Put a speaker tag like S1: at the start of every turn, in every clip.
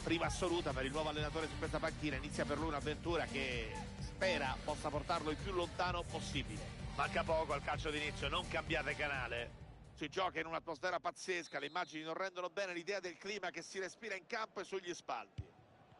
S1: Prima assoluta per il nuovo allenatore su questa panchina, inizia per lui un'avventura che spera possa portarlo il più lontano possibile.
S2: Manca poco al calcio d'inizio, non cambiate canale.
S1: Si gioca in un'atmosfera pazzesca, le immagini non rendono bene l'idea del clima che si respira in campo e sugli spalti.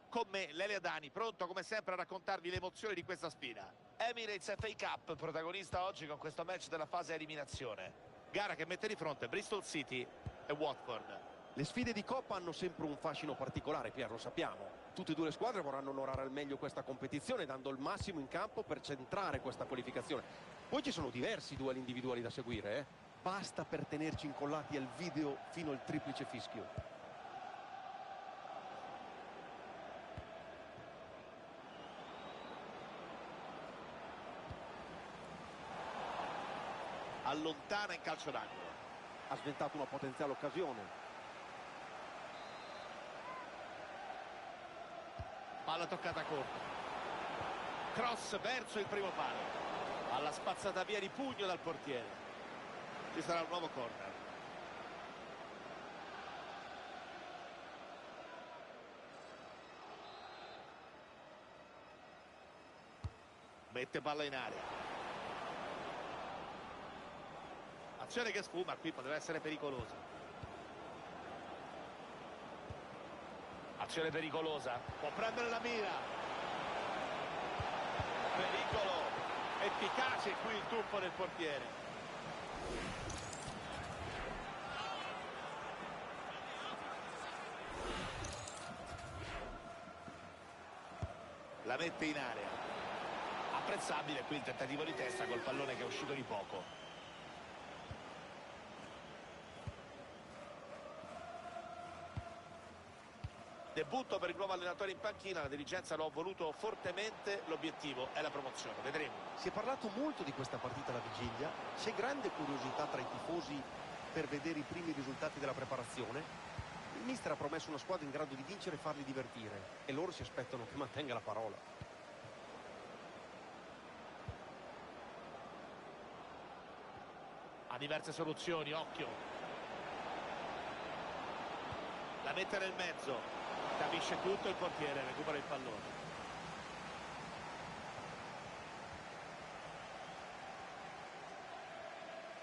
S1: Con me, Lele Adani, pronto come sempre a raccontarvi le emozioni di questa sfida.
S2: Emirates FA Cup, protagonista oggi con questo match della fase eliminazione.
S1: Gara che mette di fronte Bristol City e Watford.
S3: Le sfide di Coppa hanno sempre un fascino particolare, Pier, lo sappiamo. Tutte e due le squadre vorranno onorare al meglio questa competizione, dando il massimo in campo per centrare questa qualificazione. Poi ci sono diversi duelli individuali da seguire, eh? Basta per tenerci incollati al video fino al triplice fischio.
S1: Allontana in calcio d'angolo.
S3: Ha sventato una potenziale occasione.
S1: Palla toccata corta. Cross verso il primo palo. Alla spazzata via di pugno dal portiere. Ci sarà un nuovo corner. Mette palla in aria. Azione che sfuma, qui poteva essere pericolosa.
S2: Azione pericolosa.
S1: Può prendere la mira. Pericolo. Efficace qui il tuffo del portiere. La mette in area.
S2: Apprezzabile qui il tentativo di testa col pallone che è uscito di poco.
S1: Debutto per il nuovo allenatore in panchina, la dirigenza lo ha voluto fortemente, l'obiettivo è la promozione, vedremo.
S3: Si è parlato molto di questa partita alla vigilia, c'è grande curiosità tra i tifosi per vedere i primi risultati della preparazione. Il mister ha promesso una squadra in grado di vincere e farli divertire e loro si aspettano che mantenga la parola.
S1: Ha diverse soluzioni, occhio. La mette nel mezzo. Capisce tutto il portiere, recupera il pallone.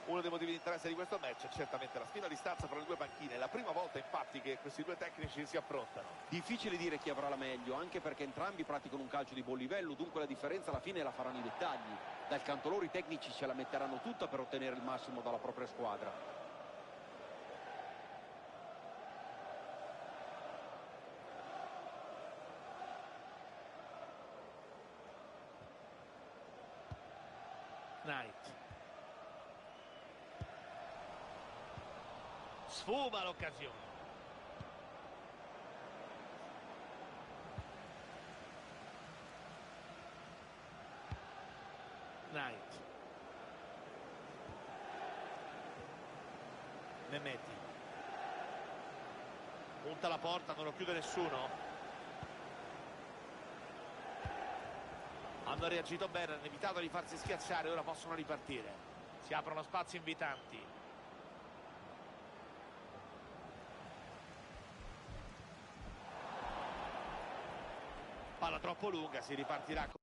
S1: Uno dei motivi di interesse di questo match è certamente la sfida a distanza fra le due panchine. È la prima volta infatti che questi due tecnici si affrontano.
S3: Difficile dire chi avrà la meglio, anche perché entrambi praticano un calcio di buon livello, dunque la differenza alla fine la faranno i dettagli. Dal canto loro i tecnici ce la metteranno tutta per ottenere il massimo dalla propria squadra.
S1: Knight. Sfuma l'occasione. Knight. Mehmeti. Punta la porta, non lo chiude nessuno. Hanno reagito bene, hanno evitato di farsi schiacciare, ora possono ripartire. Si aprono spazi invitanti. Palla troppo lunga, si ripartirà.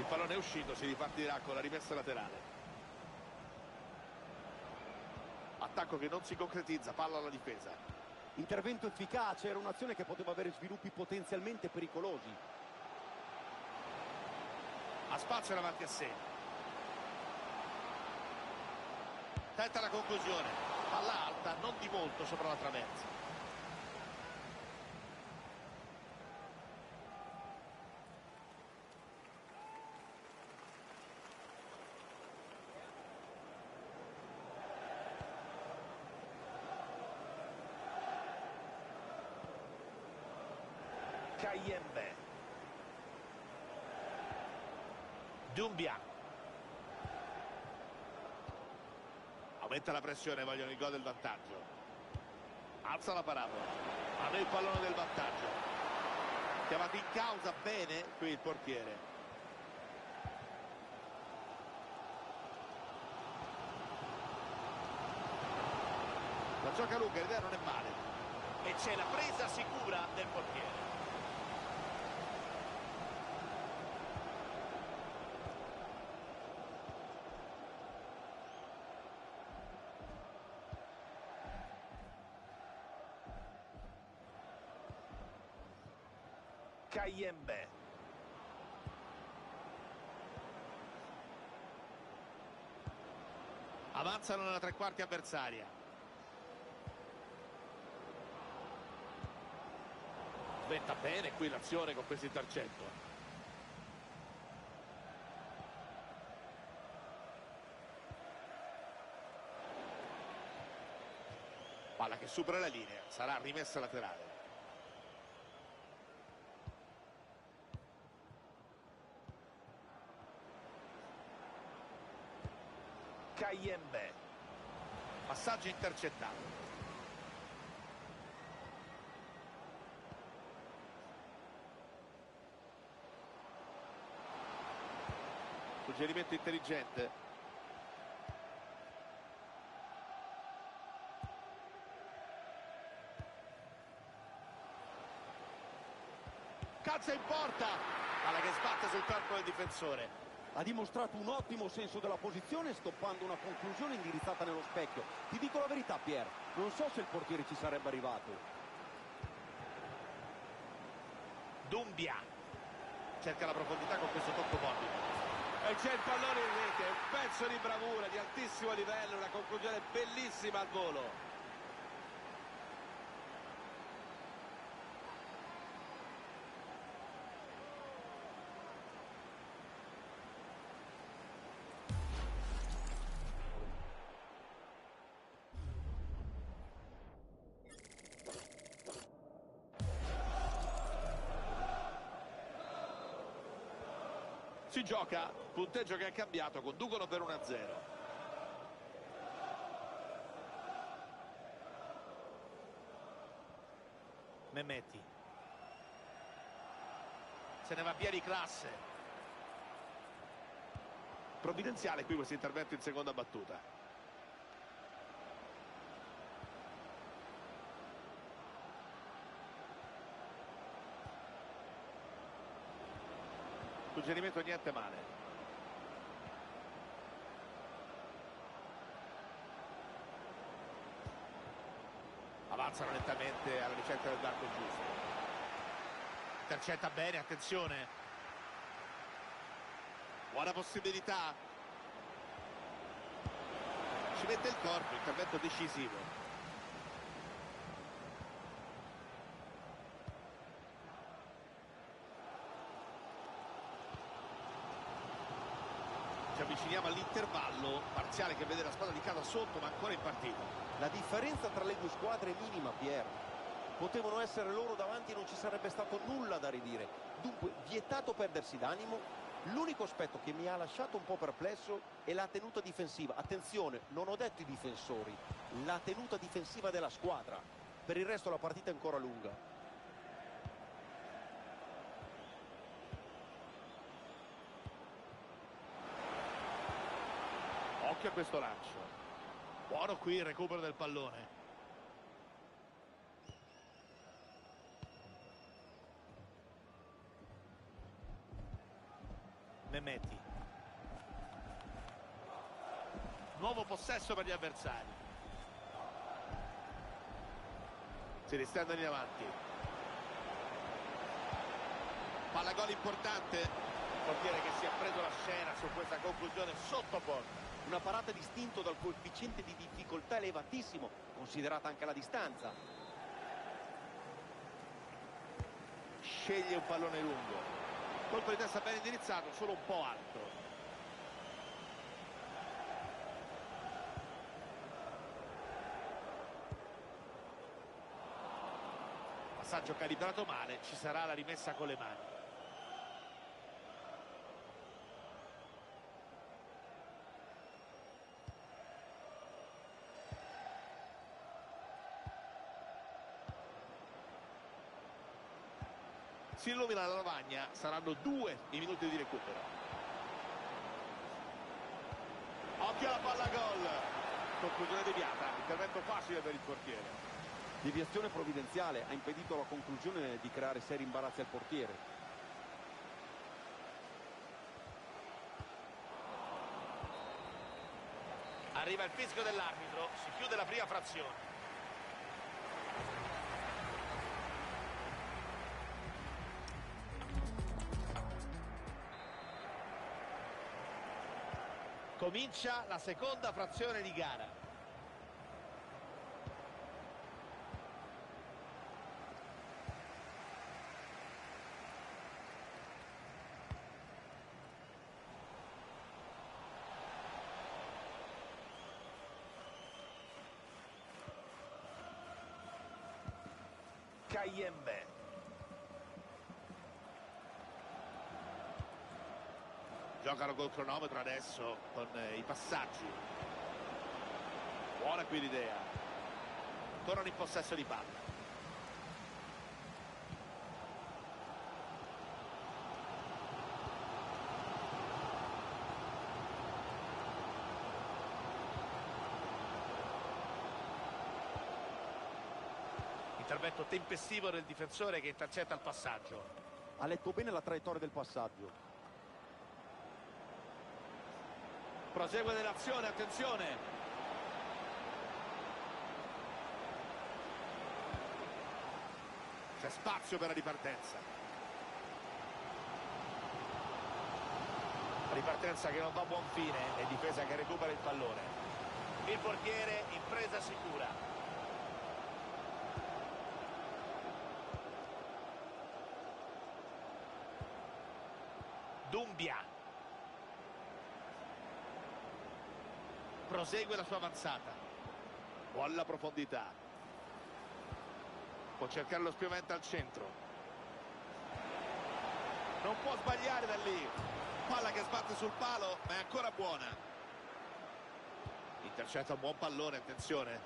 S1: pallone è uscito, si ripartirà con la rimessa laterale. Attacco che non si concretizza, palla alla difesa.
S3: Intervento efficace, era un'azione che poteva avere sviluppi potenzialmente pericolosi.
S1: Ha spazio davanti a sé. Tenta la conclusione. Palla alta, non di molto sopra la traversa.
S2: Kayembe. Dumbia.
S1: Aumenta la pressione, vogliono il gol del vantaggio. Alza la parabola. Hanno il pallone del vantaggio. Chiamato in causa bene qui il portiere. La gioca lunga, l'idea non è male.
S2: E c'è la presa sicura del portiere. Kayembe.
S1: Avanzano nella tre quarti avversaria. Sventa bene qui l'azione con questo intercetto. Palla che supera la linea, sarà rimessa laterale.
S2: Kayembe.
S1: Passaggio intercettato. Suggerimento intelligente. Calza in porta. Palla che sbatte sul corpo del difensore.
S3: Ha dimostrato un ottimo senso della posizione stoppando una conclusione indirizzata nello specchio. Ti dico la verità, Pier, non so se il portiere ci sarebbe arrivato.
S2: Dumbia.
S1: Cerca la profondità con questo tocco morbido. E c'è il pallone in rete, un pezzo di bravura di altissimo livello, una conclusione bellissima al volo. Si gioca, punteggio che è cambiato, conducono per 1-0.
S2: Mehmeti.
S1: Se ne va via di classe. Provvidenziale qui questo intervento in seconda battuta. Suggerimento niente male. Avanzano lentamente alla ricerca del varco giusto. Intercetta bene, attenzione. Buona possibilità. Ci mette il corpo, intervento decisivo. Ci avviciniamo all'intervallo, parziale che vede la squadra di casa sotto ma ancora in partita.
S3: La differenza tra le due squadre è minima, Pier. Potevano essere loro davanti e non ci sarebbe stato nulla da ridire. Dunque, vietato perdersi d'animo. L'unico aspetto che mi ha lasciato un po' perplesso è la tenuta difensiva. Attenzione, non ho detto i difensori, la tenuta difensiva della squadra. Per il resto la partita è ancora lunga.
S1: Occhio a questo lancio. Buono qui il recupero del pallone. Mehmeti. Nuovo possesso per gli avversari. Si ristendono in avanti. Palla gol importante. Il portiere che si è preso la scena su questa conclusione sotto porta.
S3: Una parata distinto dal coefficiente di difficoltà elevatissimo, considerata anche la distanza.
S1: Sceglie un pallone lungo. Colpo di testa ben indirizzato, solo un po' alto. Passaggio calibrato male, ci sarà la rimessa con le mani. Si illumina la lavagna, saranno 2 i minuti di recupero. Occhio alla palla gol. Conclusione deviata, intervento facile per il portiere.
S3: Deviazione provvidenziale ha impedito la conclusione di creare seri imbarazzi al portiere.
S1: Arriva il fischio dell'arbitro, si chiude la prima frazione. Comincia la seconda frazione di gara. Kayembe. Giocano col cronometro adesso con i passaggi. Buona qui l'idea. Tornano in possesso di palla. Intervento tempestivo del difensore che intercetta il passaggio.
S3: Ha letto bene la traiettoria del passaggio.
S1: Prosegue nell'azione, attenzione. C'è spazio per la ripartenza. Ripartenza che non va a buon fine e difesa che recupera il pallone. Il portiere in presa sicura. Dumbia. Prosegue la sua avanzata. Buona profondità. Può cercare lo spiovente al centro. Non può sbagliare da lì. Palla che sbatte sul palo, ma è ancora buona. Intercetta un buon pallone, attenzione.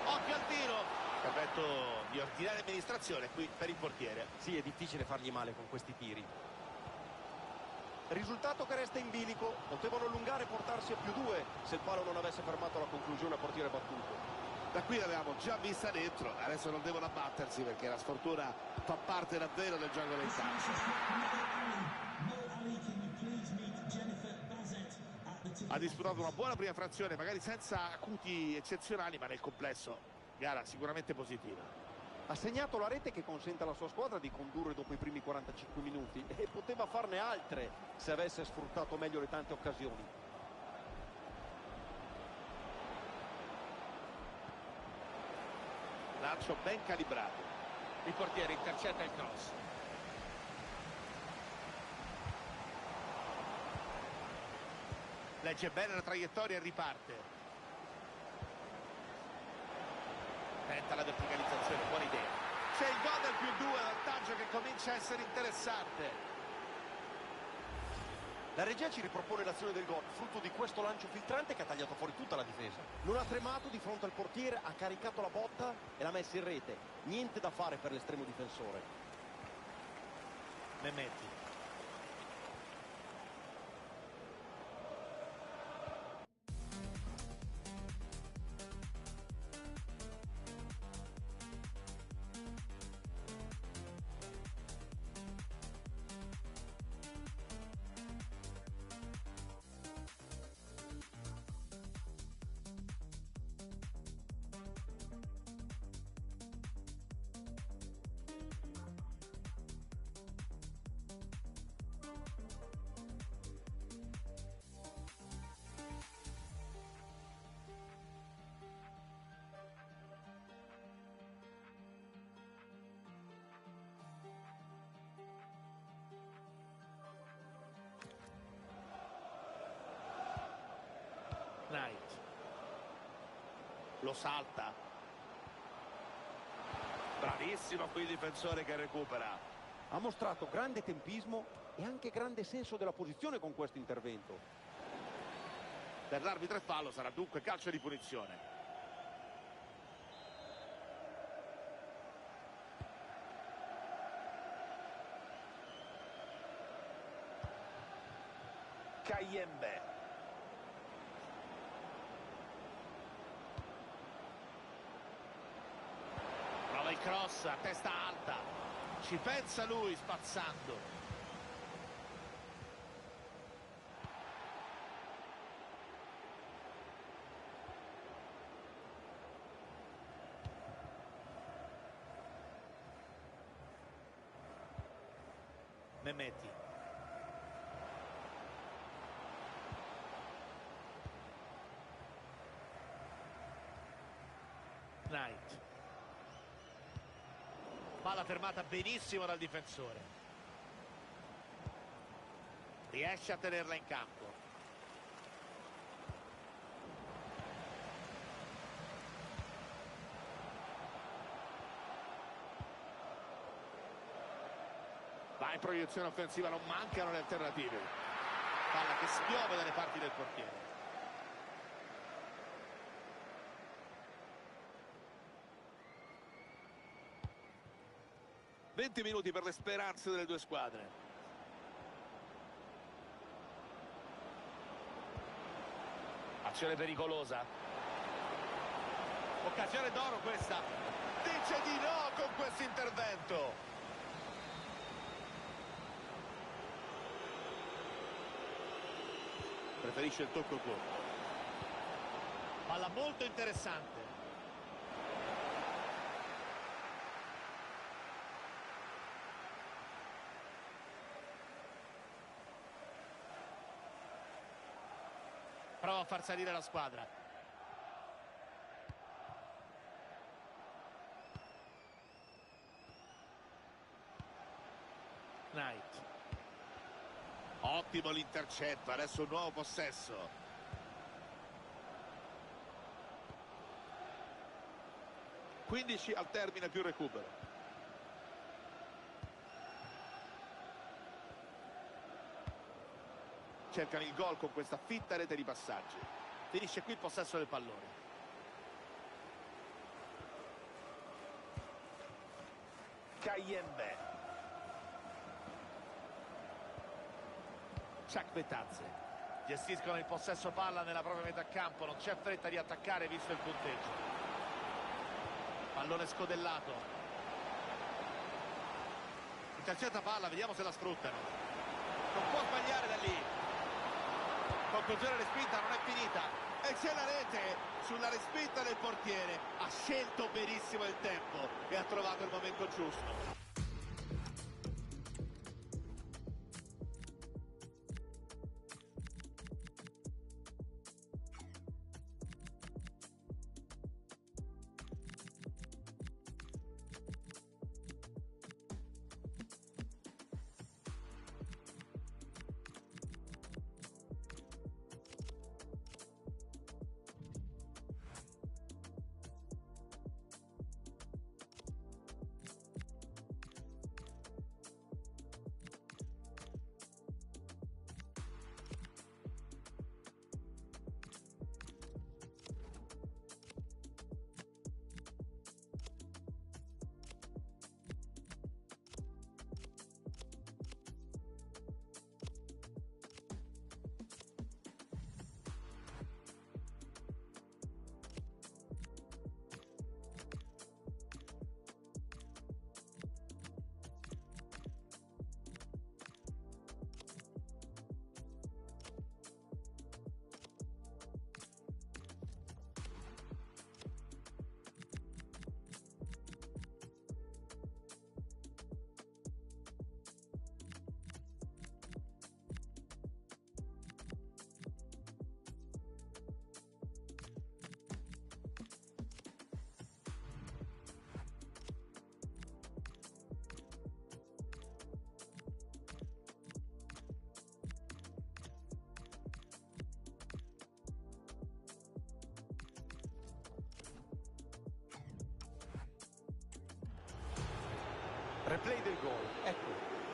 S1: Occhio al tiro. Intervento di ordinaria amministrazione qui per il portiere.
S3: Sì, è difficile fargli male con questi tiri. Risultato che resta in bilico. Potevano allungare e portarsi a +2 se il palo non avesse fermato la conclusione a portiere battuto.
S1: Da qui l'avevamo già vista dentro, adesso non devono abbattersi perché la sfortuna fa parte davvero del gioco del calcio. Ha disputato una buona prima frazione, magari senza acuti eccezionali, ma nel complesso gara sicuramente positiva.
S3: Ha segnato la rete che consente alla sua squadra di condurre dopo i primi 45 minuti e poteva farne altre se avesse sfruttato meglio le tante occasioni.
S1: Lancio ben calibrato. Il portiere intercetta il cross. Legge bene la traiettoria e riparte. Tenta la verticalizzazione, buona idea. C'è il gol del +2, vantaggio che comincia a essere interessante.
S3: La regia ci ripropone l'azione del gol, frutto di questo lancio filtrante che ha tagliato fuori tutta la difesa. Non ha tremato di fronte al portiere, ha caricato la botta e l'ha messa in rete. Niente da fare per l'estremo difensore.
S1: Mehmeti. lo salta. Bravissimo qui il difensore che recupera.
S3: Ha mostrato grande tempismo e anche grande senso della posizione con questo intervento.
S1: Per l'arbitro è fallo, sarà dunque calcio di punizione. Kayembe. Prova il cross a testa alta. Ci pensa lui spazzando. Mehmeti. Knight. Palla fermata benissimo dal difensore. Riesce a tenerla in campo. Va in proiezione offensiva, non mancano le alternative. Palla che spiove dalle parti del portiere. «20 minuti per le speranze delle due squadre».
S2: Azione pericolosa.
S1: Occasione d'oro questa. Dice di no con questo intervento. Preferisce il tocco corto. Palla molto interessante. Prova a far salire la squadra. Knight. Ottimo l'intercetto, adesso un nuovo possesso. (15 al termine più recupero). Cercano il gol con questa fitta rete di passaggi. Finisce qui il possesso del pallone. Kayembe. Betazze. Gestiscono il possesso palla nella propria metà campo, non c'è fretta di attaccare visto il punteggio. Pallone scodellato. Intercetta palla, vediamo se la sfruttano. Non può sbagliare da lì. Conclusione respinta, non è finita. E c'è la rete sulla respinta del portiere. Ha scelto benissimo il tempo e ha trovato il momento giusto.
S3: Replay del gol, ecco,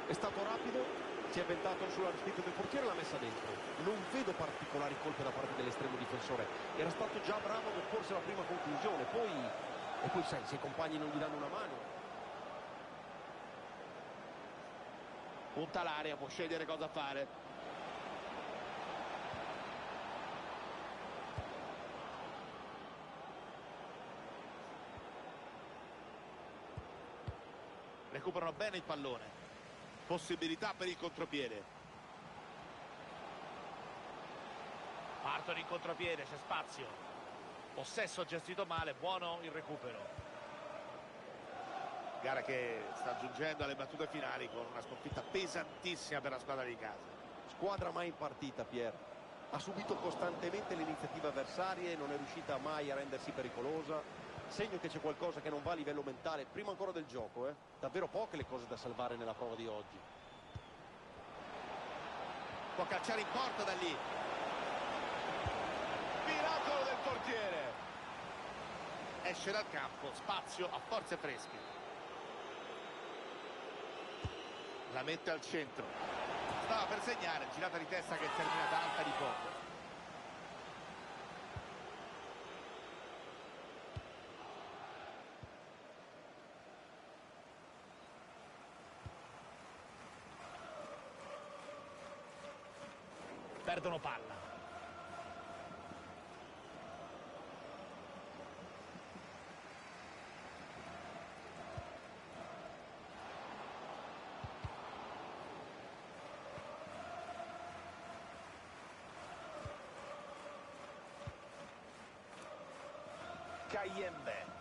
S3: è stato rapido, si è avventato sulla respinta del portiere e l'ha messa dentro. Non vedo particolari colpe da parte dell'estremo difensore, era stato già bravo ad opporsi alla prima conclusione, poi sai, se i compagni non gli danno una mano.
S1: Punta l'area, può scegliere cosa fare. Recuperano bene il pallone. Possibilità per il contropiede. Partono in contropiede, c'è spazio. Possesso gestito male, buono il recupero. Gara che sta giungendo alle battute finali con una sconfitta pesantissima per la squadra di casa.
S3: Squadra mai in partita, Pier. Ha subito costantemente le iniziative avversarie e non è riuscita mai a rendersi pericolosa. Segno che c'è qualcosa che non va a livello mentale, prima ancora del gioco, eh. Davvero poche le cose da salvare nella prova di oggi.
S1: Può calciare in porta da lì. Miracolo del portiere. Esce dal campo, spazio a forze fresche. La mette al centro. Stava per segnare, girata di testa che è terminata alta di poco.
S2: Perdono palla. Cayembe.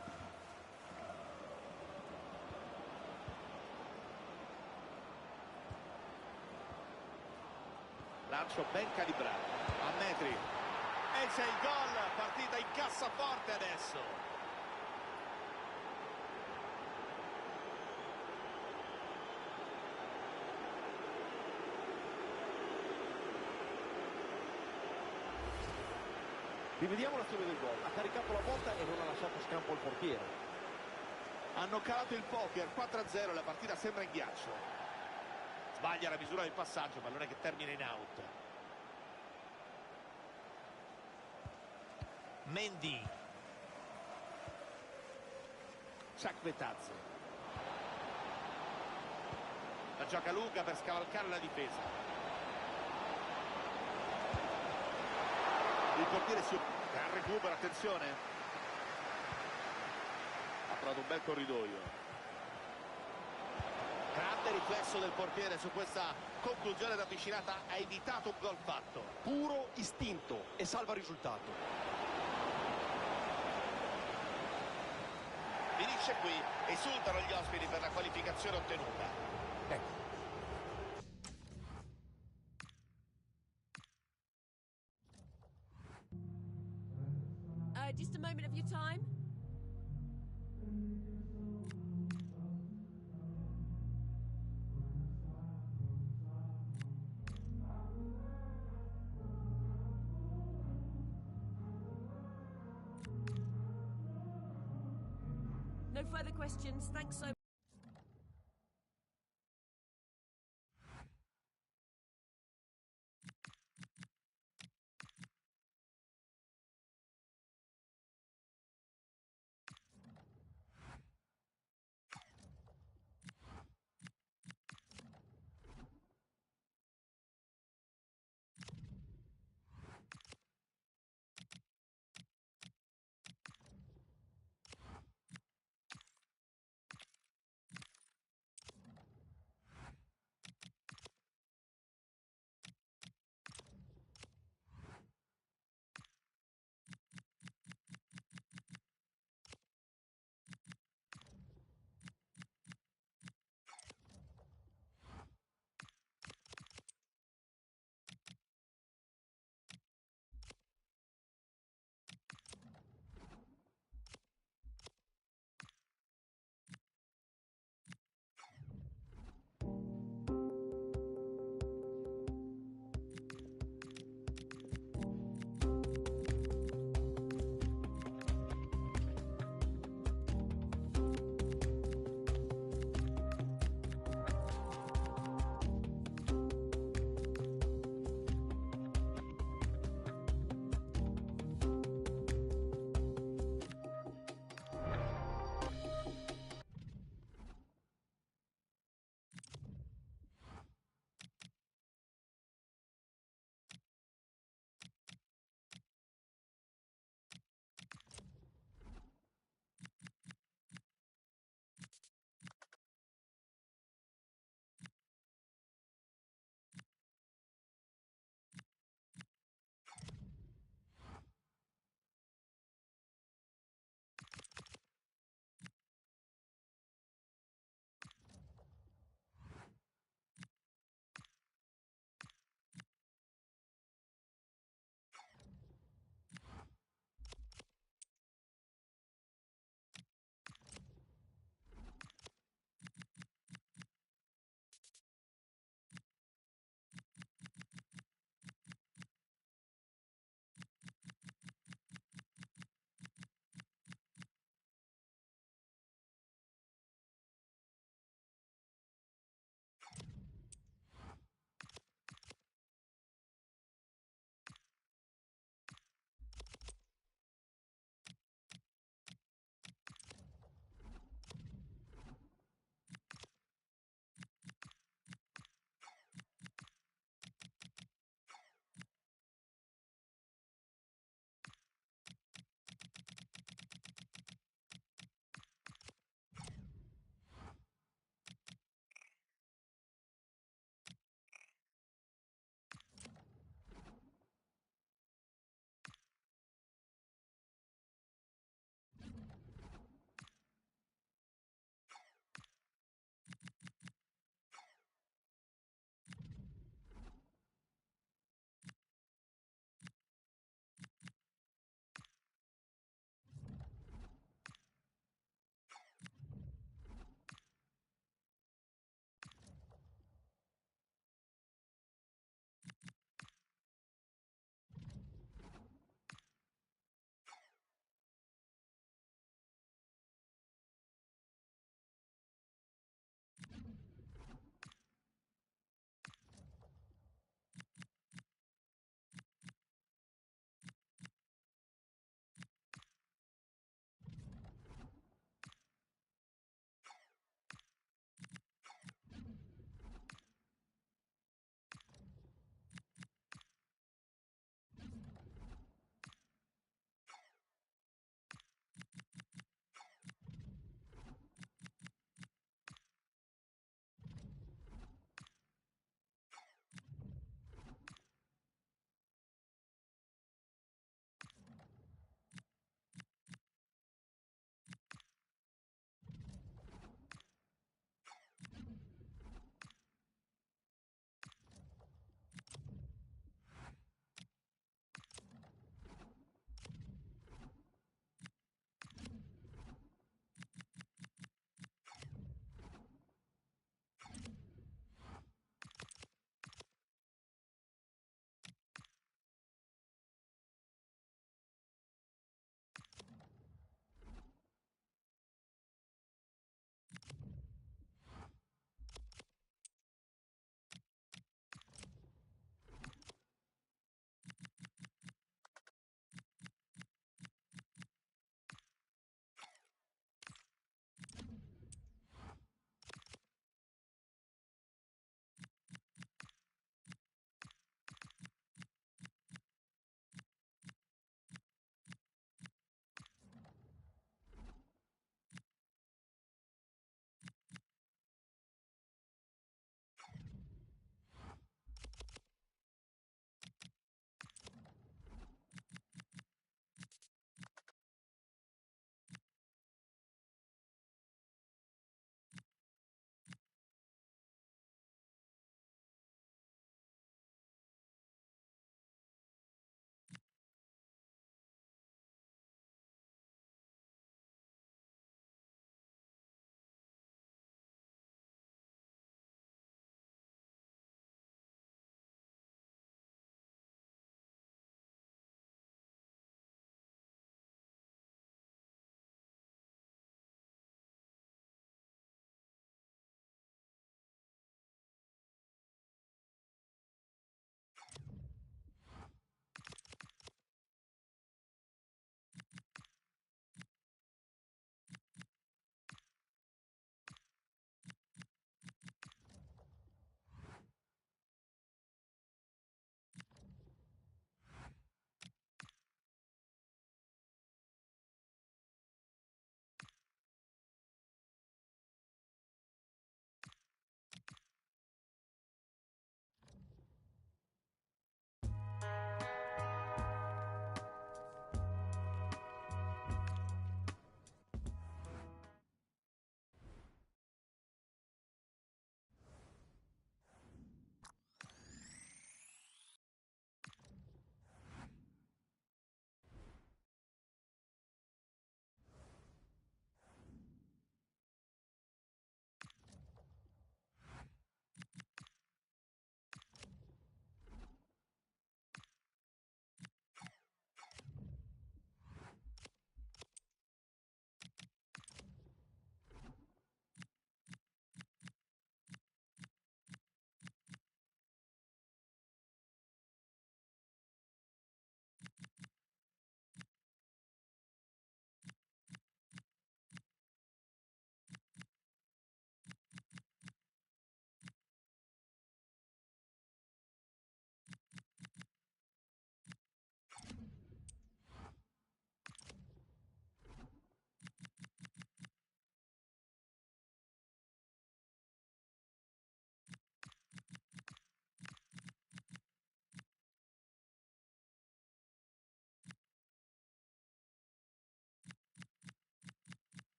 S1: Lancio ben calibrato, a metri. E c'è il gol, partita in cassaforte adesso.
S3: Rivediamo l'azione del gol, ha caricato la botta e non ha lasciato scampo al portiere.
S1: Hanno calato il poker, 4-0, la partita sembra in ghiaccio. Sbaglia la misura del passaggio, pallone che termina in out.
S2: Mendy.
S1: Ciacvetazzo. La gioca lunga per scavalcare la difesa. Il portiere si al recupero, attenzione. Ha trovato un bel corridoio. Grande riflesso del portiere su questa conclusione ravvicinata, ha evitato un gol fatto.
S3: Puro istinto e salva il risultato.
S1: Finisce qui, esultano gli ospiti per la qualificazione ottenuta.
S3: Ecco.
S4: Just a moment of your time. No further questions. Thanks so much.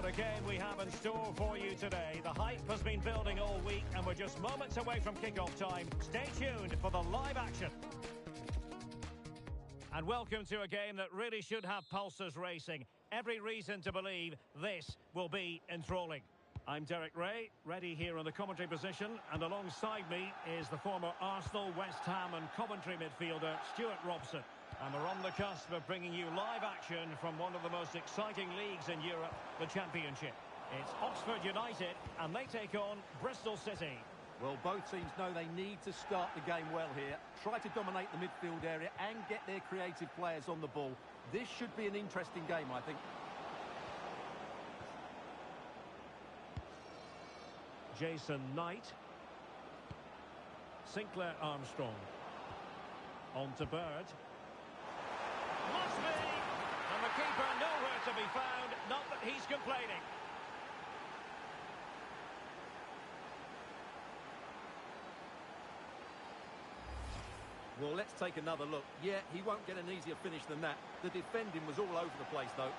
S5: a game we have in store for you today. The hype has been building all week and we're just moments away from kick-off time. Stay tuned for the live action. And welcome to a game that really should have pulses racing. Every reason to believe this will be enthralling. I'm Derek Ray, ready here on the commentary position, and alongside me is the former Arsenal, West Ham and Coventry midfielder Stuart Robson. And we're on the cusp of bringing you live action from one of the most exciting leagues in Europe, the Championship. It's Oxford United, and they take on Bristol City.
S6: Well, both teams know they need to start the game well here. Try to dominate the midfield area and get their creative players on the ball. This should be an interesting game, I think.
S5: Jason Knight. Sinclair Armstrong. On to Bird. Must be! And the keeper nowhere to be found, not that he's complaining.
S6: Well, let's take another look. Yeah, he won't get an easier finish than that. The defending was all over the place, though.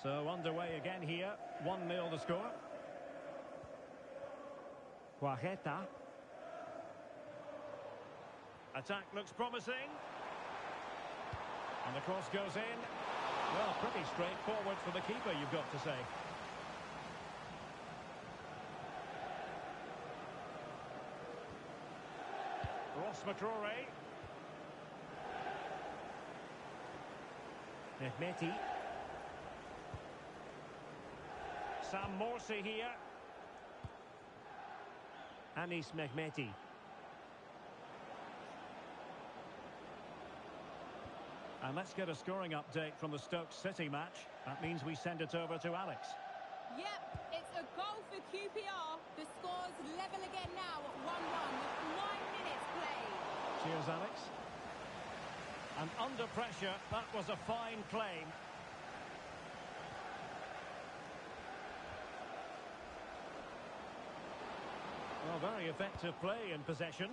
S5: So underway again here. 1-0 the score. Guajeta. Attack looks promising. And the cross goes in. Well, pretty straightforward for the keeper, you've got to say. Ross Matrore. Mehmeti. Sam Morsey here. Anis Mehmeti. And let's get a scoring update from the Stoke City match. That means we send it over to Alex.
S7: Yep, it's a goal for QPR. The score's level again now at 1-1 with 9 minutes played.
S5: Cheers, Alex. And under pressure, that was a fine claim. Well, very effective play in possession.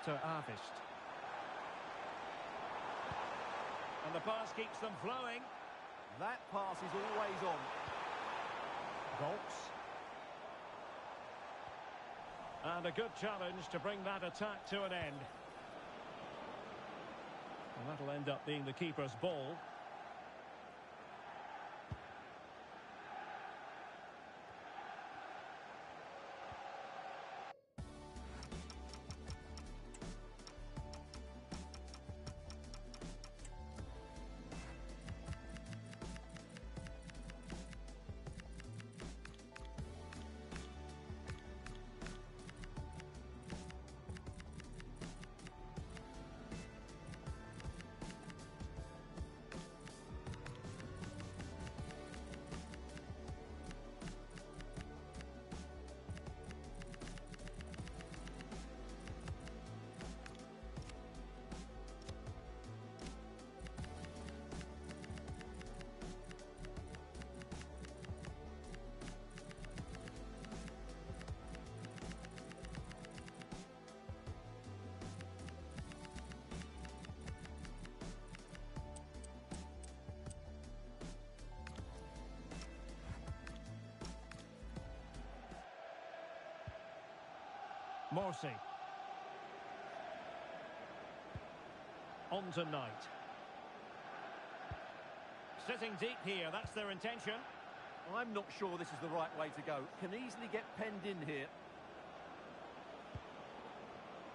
S5: To Arvist. And the pass keeps them flowing.
S6: That pass is always on.
S5: Goltz. And a good challenge to bring that attack to an end. And that'll end up being the keeper's ball. Morsey. On to Knight. Sitting deep here, that's their intention.
S6: I'm not sure this is the right way to go. Can easily get penned in here.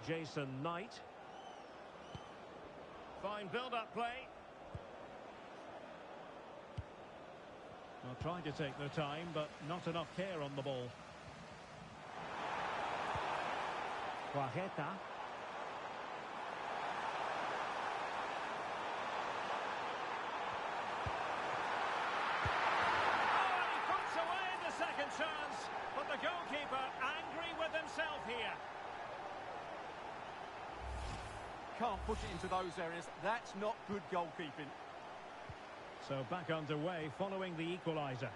S5: Jason Knight. Fine build-up play. Well, trying to take their time, but not enough care on the ball. Guajeta. Second chance, but the goalkeeper angry with himself here.
S6: Can't push it into those areas. That's not good goalkeeping.
S5: So back underway following the equaliser.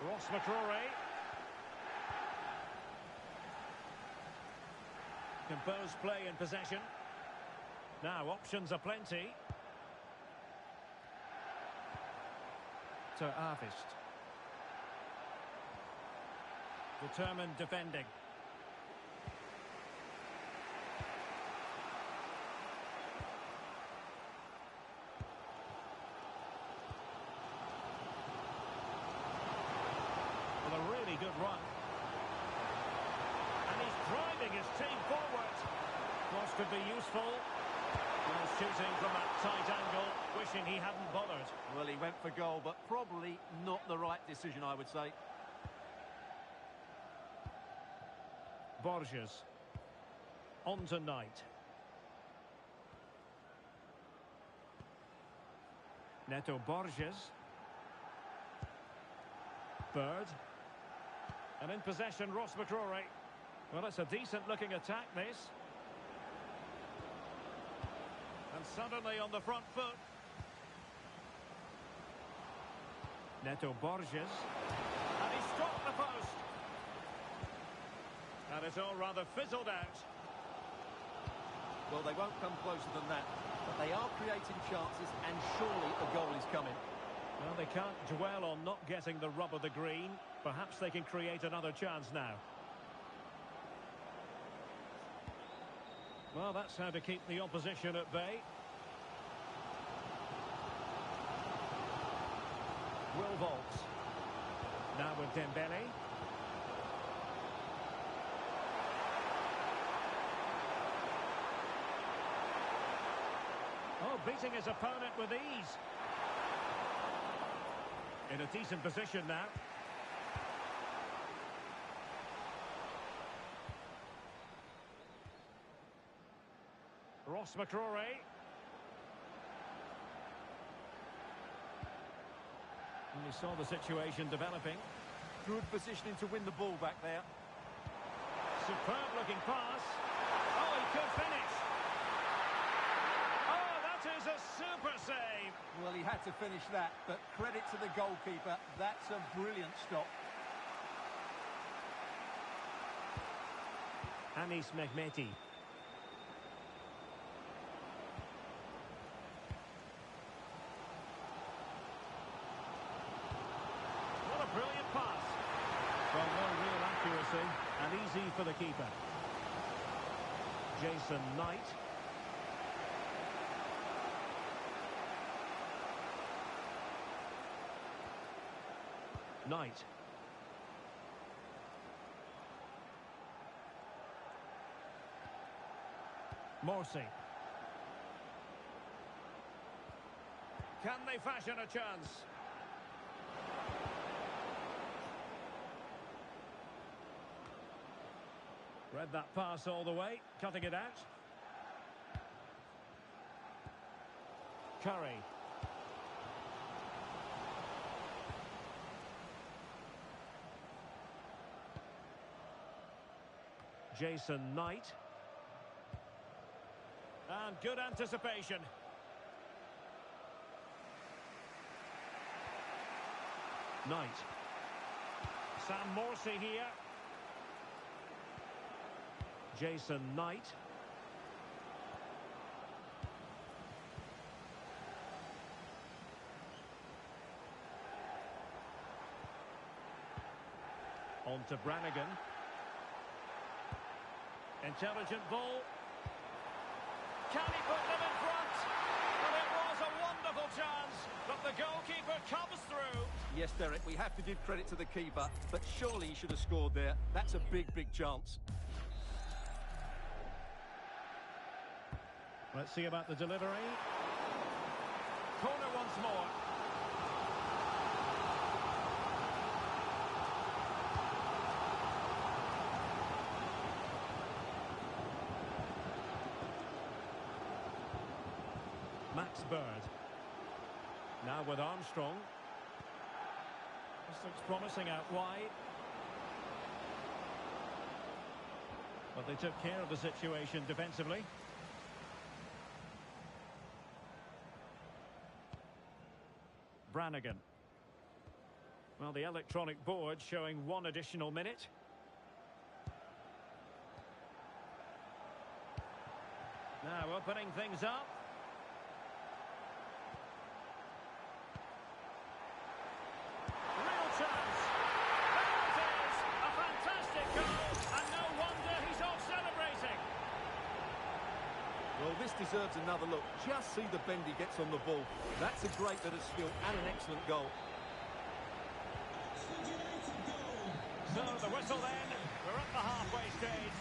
S5: Ross McCrory. Composed play in possession. Now options are plenty. To Arvist. Determined defending. Well, a really good run. And he's driving his team forward. Cross could be useful. Well, shooting from a tight angle, wishing he hadn't bothered.
S6: Well, he went for goal, but probably not the right decision, I would say.
S5: Borges. On to Knight. Neto Borges. Bird. And in possession, Ross McCrory. Well, it's a decent-looking attack, this. And suddenly on the front foot. Neto Borges. And he struck the post. And it's all rather fizzled out.
S6: Well, they won't come closer than that. But they are creating chances, and surely a goal is coming.
S5: Well, they can't dwell on not getting the rub of the green. Perhaps they can create another chance now. Well, that's how to keep the opposition at bay. Will Volks. Now with Dembele. Oh, beating his opponent with ease. In a decent position now. Ross McCrory. And we saw the situation developing.
S6: Good positioning to win the ball back there.
S5: Superb looking pass. Oh, he could finish. Oh, that is a super save.
S6: Well, he had to finish that, but credit to the goalkeeper. That's a brilliant stop.
S5: Anis Mehmeti. What a brilliant pass. Well, no real accuracy and easy for the keeper. Jason Knight. Knight. Morsi. Can they fashion a chance? Read that pass all the way, cutting it out. Curry. Jason Knight. And good anticipation. Knight. Sam Morsi here. Jason Knight. On to Brannigan. Intelligent ball. Can he put them in front? But it was a wonderful chance, but the goalkeeper comes through.
S6: Yes, Derek, we have to give credit to the keeper, but surely he should have scored there. That's a big, big chance.
S5: Let's see about the delivery. Corner once more. Max Bird. Now with Armstrong. This looks promising out wide. But they took care of the situation defensively. Brannigan. Well, the electronic board showing 1 additional minute. Now opening things up. Real chance. There it is. A fantastic goal. And no wonder he's off celebrating.
S6: Well, this deserves another look. Just see the bend he gets on the ball. That's a great bit of skill and an excellent goal.
S5: So the whistle then. We're at the halfway stage.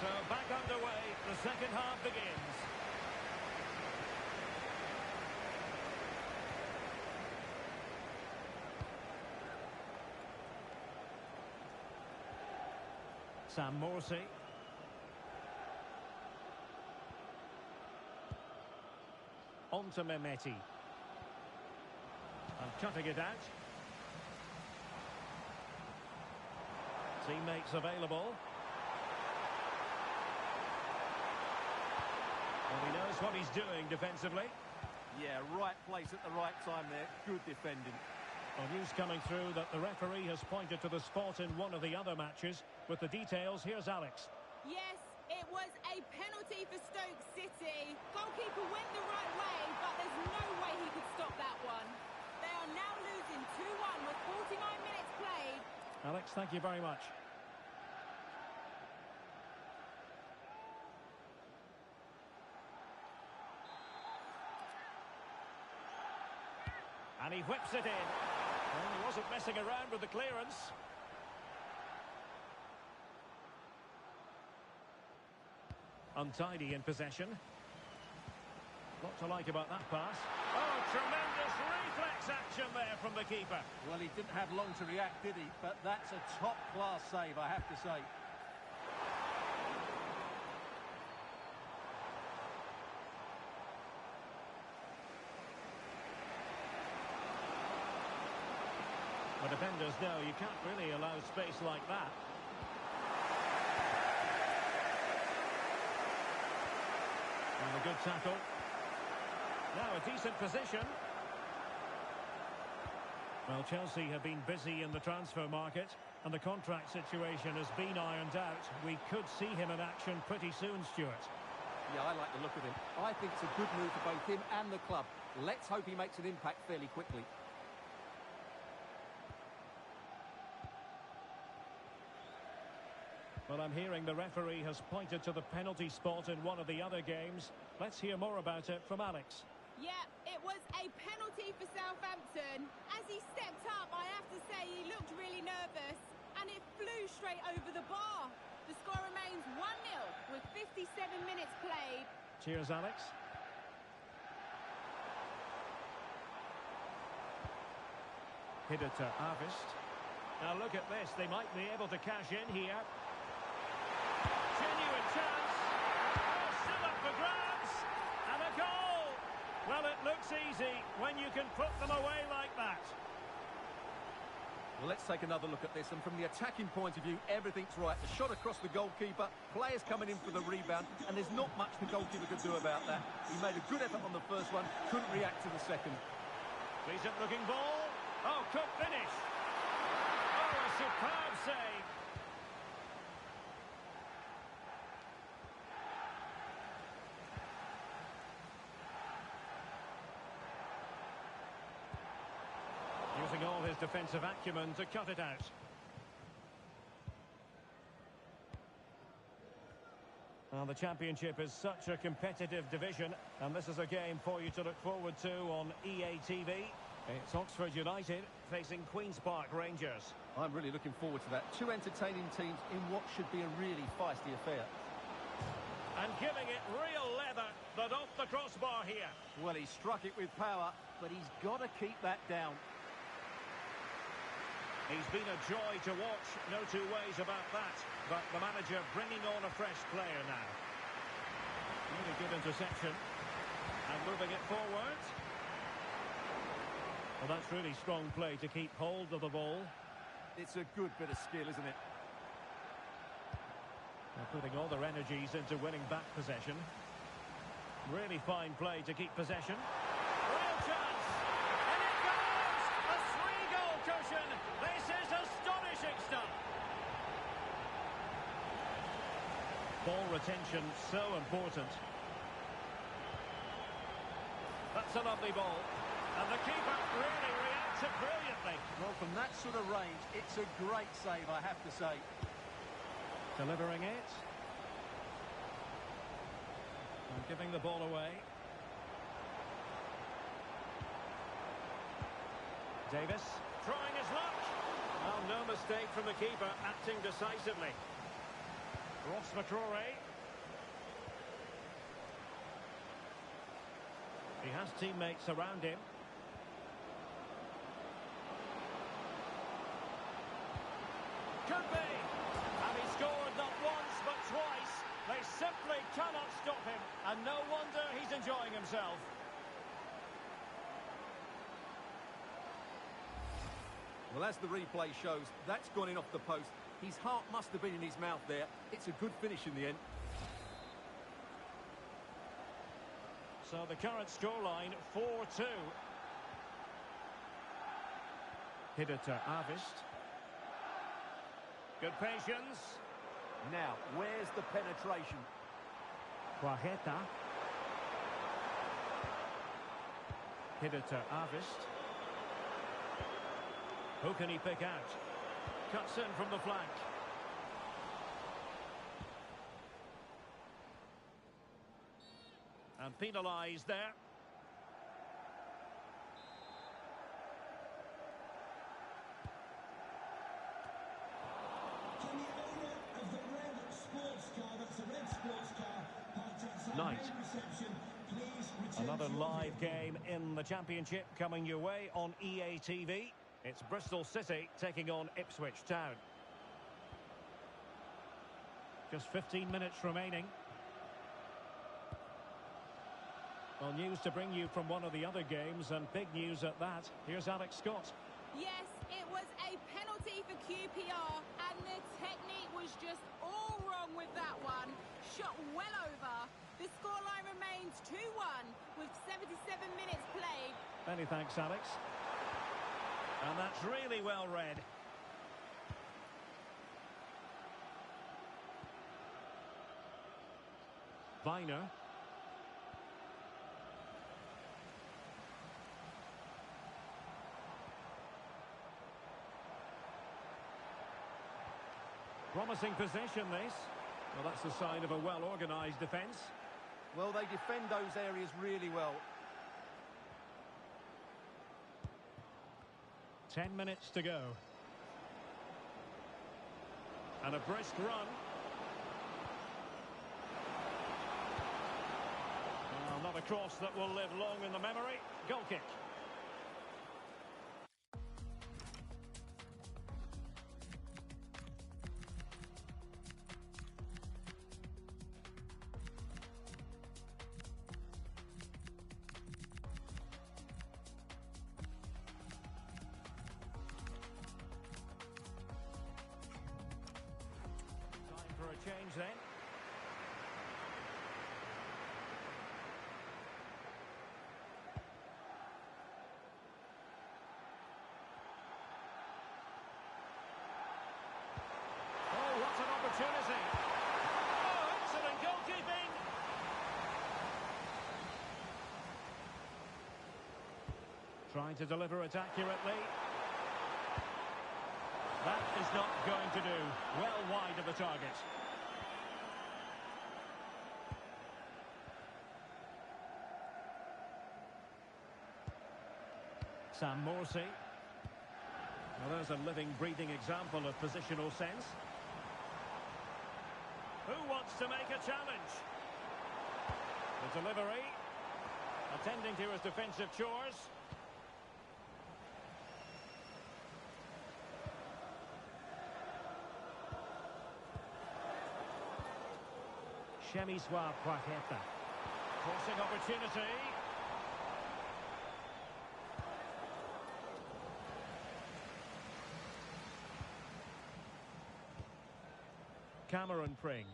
S5: So back underway. The second half begins. Sam Morsey. On to Mehmeti. And cutting it out. Teammates available. Well, he knows what he's doing defensively.
S6: Yeah, right place at the right time there. Good defending.
S5: Well, news coming through that the referee has pointed to the spot in one of the other matches. With the details, here's Alex.
S7: Yes, it was a penalty for Stoke City. Goalkeeper went the right way, but there's no way he could stop that one. They are now losing 2-1 with 49 minutes played.
S5: Alex, thank you very much. And he whips it in. Well, he wasn't messing around with the clearance. Untidy in possession. Lot to like about that pass. Oh, tremendous reflex action there from the keeper.
S6: Well, he didn't have long to react, did he? But that's a top-class save, I have to say.
S5: The defenders know you can't really allow space like that. And a good tackle. Now a decent position. Well, Chelsea have been busy in the transfer market, and the contract situation has been ironed out. We could see him in action pretty soon, Stuart.
S6: Yeah, I like the look of him. I think it's a good move for both him and the club. Let's hope he makes an impact fairly quickly.
S5: Well, I'm hearing the referee has pointed to the penalty spot in one of the other games. Let's hear more about it from Alex.
S7: Yeah, it was a penalty for Southampton. As he stepped up, I have to say he looked really nervous, and it flew straight over the bar. The score remains 1-0 with 57 minutes played.
S5: Cheers, Alex. Headed to Harvest. Now look at this, they might be able to cash in here. Genuine chance. Oh, still up for grabs. And a goal. Well, it looks easy when you can put them away like that.
S6: Well, let's take another look at this. And from the attacking point of view, everything's right. The shot across the goalkeeper, players coming in for the rebound, and there's not much the goalkeeper could do about that. He made a good effort on the first one, couldn't react to the second.
S5: Decent looking ball. Oh, could finish. Oh, a superb save. Using all his defensive acumen to cut it out. Well, the Championship is such a competitive division, and this is a game for you to look forward to on EA TV. It's Oxford United facing Queen's Park Rangers.
S6: I'm really looking forward to that. Two entertaining teams in what should be a really feisty affair.
S5: And giving it real leather, but off the crossbar here.
S6: Well, he struck it with power, but he's got to keep that down.
S5: He's been a joy to watch, no two ways about that. But the manager bringing on a fresh player now. Really good interception. And moving it forward. Well, that's really strong play to keep hold of the ball.
S6: It's a good bit of skill, isn't it?
S5: They're putting all their energies into winning back possession. Really fine play to keep possession. Real chance! And it goes! A three-goal cushion! This is astonishing stuff! Ball retention so important. That's a lovely ball. And the keeper really reacted brilliantly.
S6: Well, from that sort of range, it's a great save, I have to say.
S5: Delivering it. And giving the ball away. Davis trying his luck. Well, no mistake from the keeper, acting decisively. Ross McCrory. He has teammates around him. Could be. And he scored not once but twice. They simply cannot stop him. And no wonder he's enjoying himself.
S6: Well, as the replay shows, that's gone in off the post. His heart must have been in his mouth there. It's a good finish in the end.
S5: So the current scoreline, 4-2. Header to Avist. Good patience.
S6: Now, where's the penetration?
S5: Quajeta. Header to Avist. Who can he pick out? Cuts in from the flank. And penalised there. Knight. Another live game in the Championship coming your way on EA TV. It's Bristol City taking on Ipswich Town. Just 15 minutes remaining. Well, news to bring you from one of the other games, and big news at that. Here's Alex Scott.
S7: Yes, it was a penalty for QPR, and the technique was just all wrong with that one. Shot well over. The scoreline remains 2-1 with 77 minutes played.
S5: Many thanks, Alex. And that's really well read. Viner. Promising possession, this. Well, that's the sign of a well-organised defence.
S6: Well, they defend those areas really well.
S5: 10 minutes to go. And a brisk run. Well, not a cross that will live long in the memory. Goal kick. For a change then. Oh, what an opportunity. Oh, excellent goalkeeping. Trying to deliver it accurately. That is not going to do. Well wide of the target. Sam Morsey. Well, there's a living, breathing example of positional sense. Who wants to make a challenge? The delivery. Attending to his defensive chores. Chemiswa Paqueta. Crossing opportunity. Cameron Pring.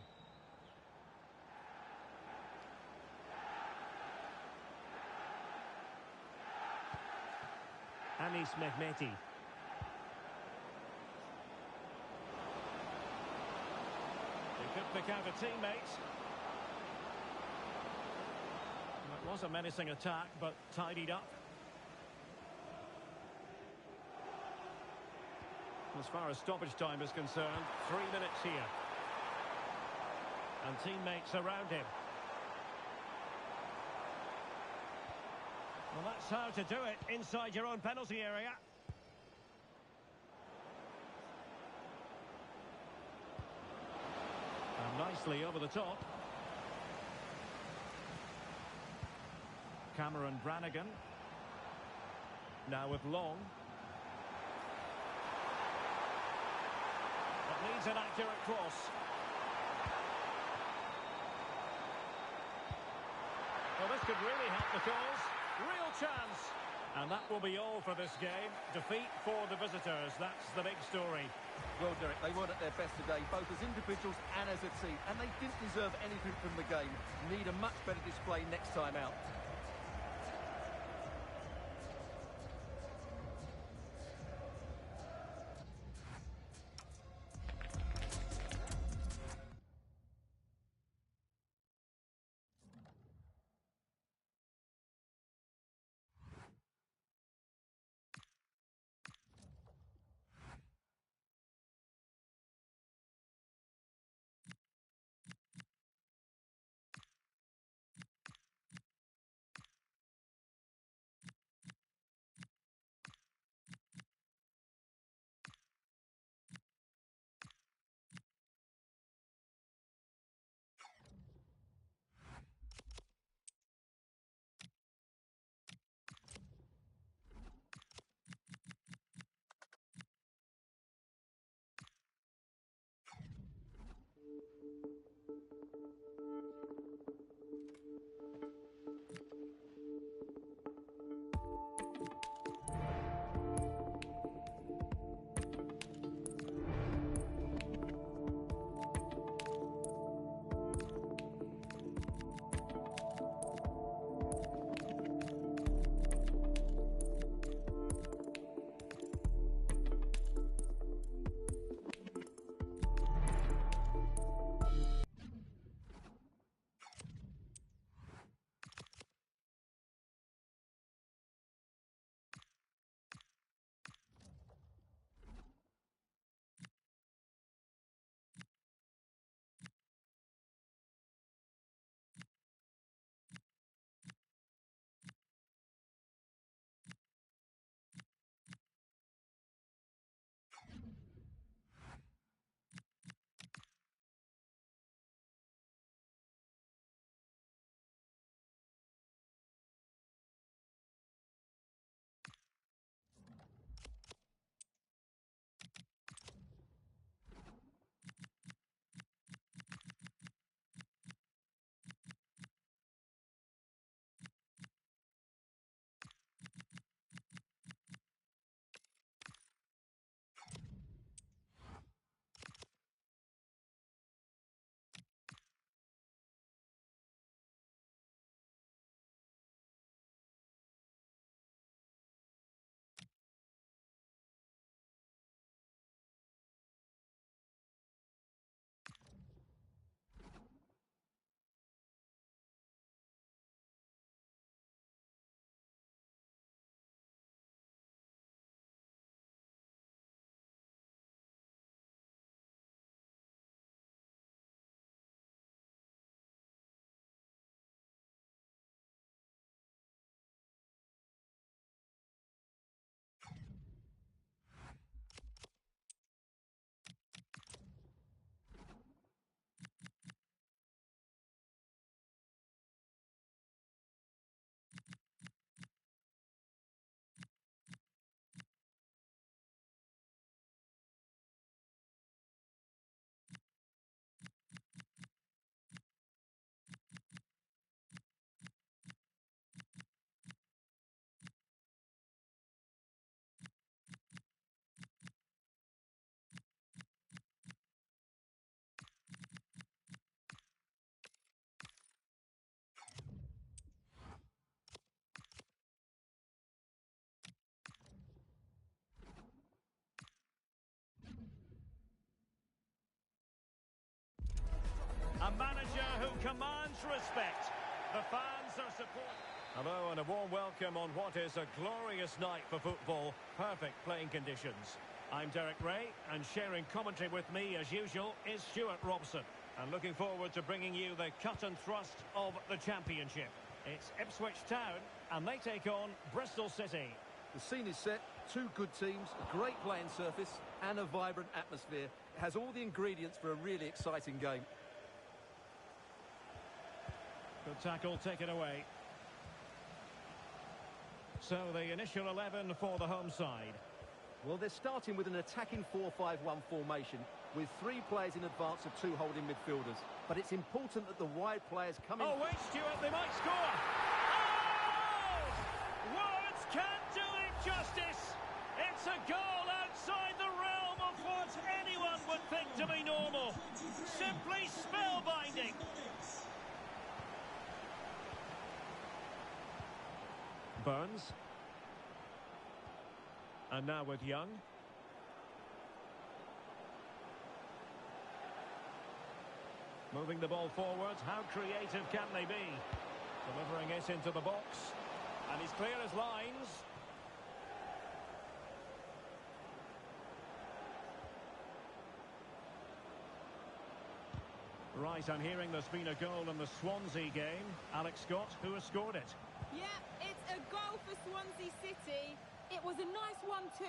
S5: Anis Mehmeti. He could pick out a teammate. It was a menacing attack, but tidied up. As far as stoppage time is concerned, 3 minutes here. And teammates around him. Well, that's how to do it inside your own penalty area. And nicely over the top. Cameron Brannigan. Now with Long. It needs an accurate cross. Well, this could really help the cause. Real chance. And that will be all for this game. Defeat for the visitors. That's the big story.
S6: Well, Derek, they weren't at their best today, both as individuals and as a team. And they didn't deserve anything from the game. Need a much better display next time out.
S5: are support. Hello and a warm welcome on what is a glorious night for football. Perfect playing conditions. I'm Derek Ray, and sharing commentary with me, as usual, is Stuart Robson. And looking forward to bringing you the cut and thrust of the championship. It's Ipswich Town, and they take on Bristol City.
S6: The scene is set, two good teams, a great playing surface and a vibrant atmosphere. It has all the ingredients for a really exciting game.
S5: Good tackle taken away. So the initial 11 for the home side.
S6: Well, they're starting with an attacking 4-5-1 formation with three players in advance of two holding midfielders. But it's important that the wide players come in...
S5: Oh, wait, Stuart, they might score! Oh! Words can't do it justice! It's a goal outside the realm of what anyone would think to be normal. Simply spellbinding. Burns. And now with Young. Moving the ball forward. How creative can they be? Delivering it into the box. And he's clear as lines. Right, I'm hearing there's been a goal in the Swansea game. Alex Scott, who has scored it?
S7: Yeah, it's a goal for Swansea City. It was a nice 1-2,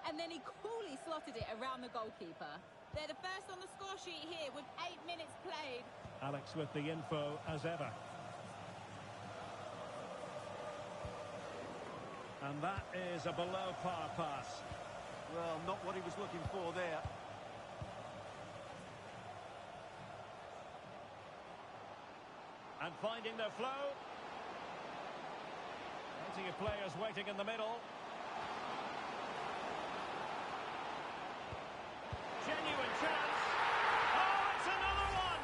S7: and then he coolly slotted it around the goalkeeper. They're the first on the score sheet here with 8 minutes played.
S5: Alex with the info as ever. And that is a below par pass.
S6: Well, not what he was looking for there.
S5: And finding their flow. Plenty of players waiting in the middle. Genuine chance. Oh, it's another one!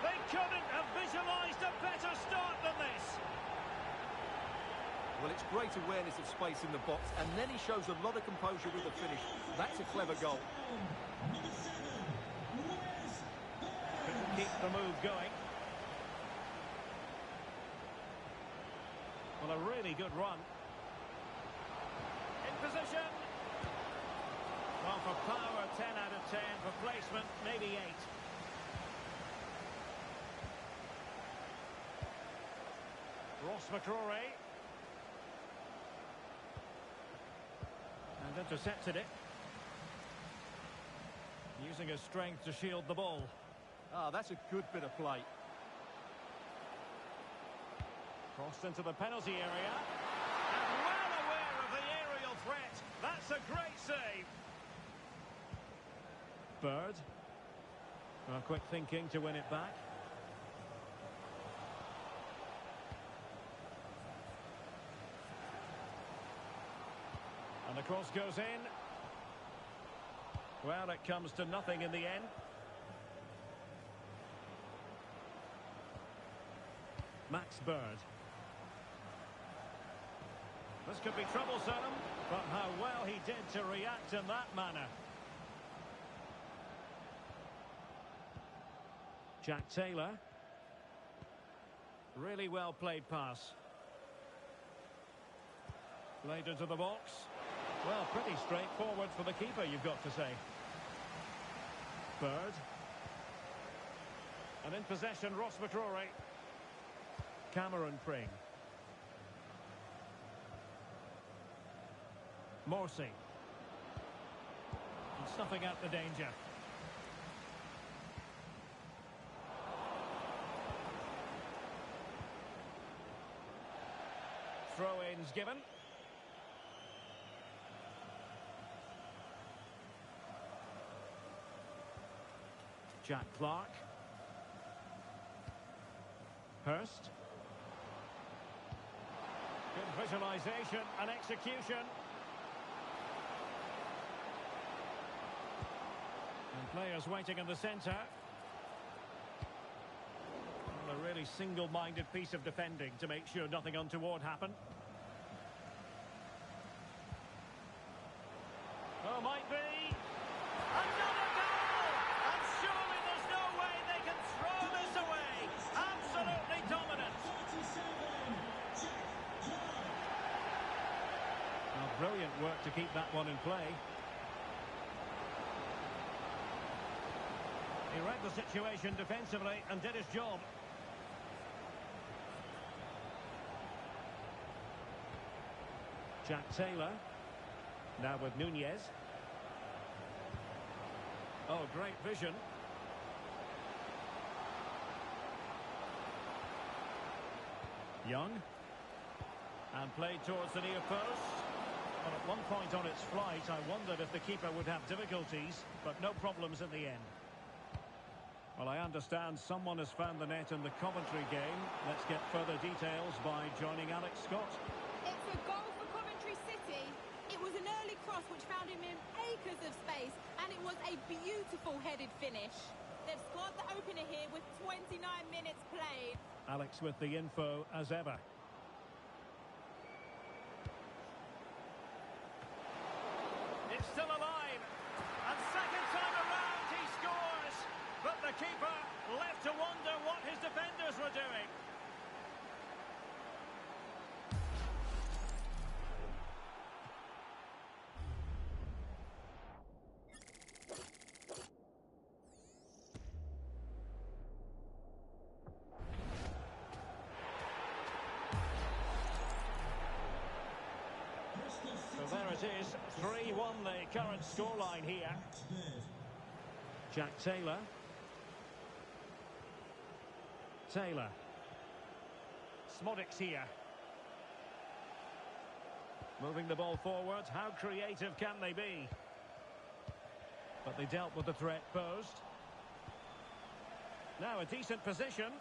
S5: They couldn't have visualised a better start than this.
S6: Well, it's great awareness of space in the box, and then he shows a lot of composure with the finish. That's a clever goal.
S5: Couldn't keep the move going. Well, a really good run. In position. Well, for power, 10 out of 10. For placement, maybe 8. Ross McCrory. And intercepted it. Using his strength to shield the ball.
S6: Ah, that's a good bit of play.
S5: Crossed into the penalty area. And well aware of the aerial threat. That's a great save. Bird. Well, quick thinking to win it back. And the cross goes in. Well, it comes to nothing in the end. Max Bird. This could be troublesome, but how well he did to react in that manner. Jack Taylor. Really well played pass. Played into the box. Well, pretty straightforward for the keeper, you've got to say. Bird. And in possession, Ross McCrory. Cameron Pring. Morsey. And snuffing out the danger. Throw-ins given. Jack Clark. Hurst. Good visualisation and execution. And players waiting in the centre. Well, a really single-minded piece of defending to make sure nothing untoward happened. Oh, might be. Another goal! And surely there's no way they can throw this away. Absolutely dominant. Brilliant work to keep that one in play. He read the situation defensively and did his job. Jack Taylor. Now with Nunez. Oh, great vision. Young. And played towards the near post. But at one point on its flight, I wondered if the keeper would have difficulties, but no problems in the end. Well, I understand someone has found the net in the Coventry game. Let's get further details by joining Alex Scott.
S7: It's a goal for Coventry City. It was an early cross which found him in acres of space, and it was a beautiful headed finish. They've scored the opener here with 29 minutes played.
S5: Alex with the info as ever. It's still alive. And second time around he scores. But the keeper left to wonder what his defenders were doing. So there it is, 3-1 the current scoreline here. Jack Taylor. Taylor. Smodics here. Moving the ball forward, how creative can they be? But they dealt with the threat posed. Now a decent position.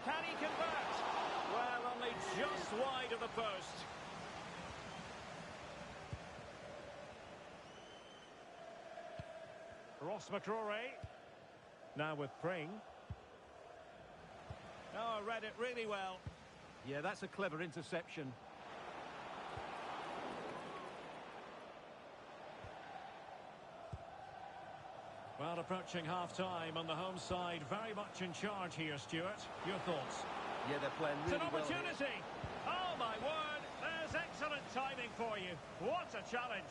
S5: Can he convert? Well, only just wide of the post. Ross McCrory. Now with Pring. Oh, read it really well.
S6: Yeah, that's a clever interception.
S5: Well, approaching half-time on the home side, very much in charge here, Stuart. Your thoughts?
S6: Yeah, they're playing
S5: It's
S6: really
S5: an
S6: well
S5: opportunity.
S6: here.
S5: Oh, my word. There's excellent timing for you. What a challenge.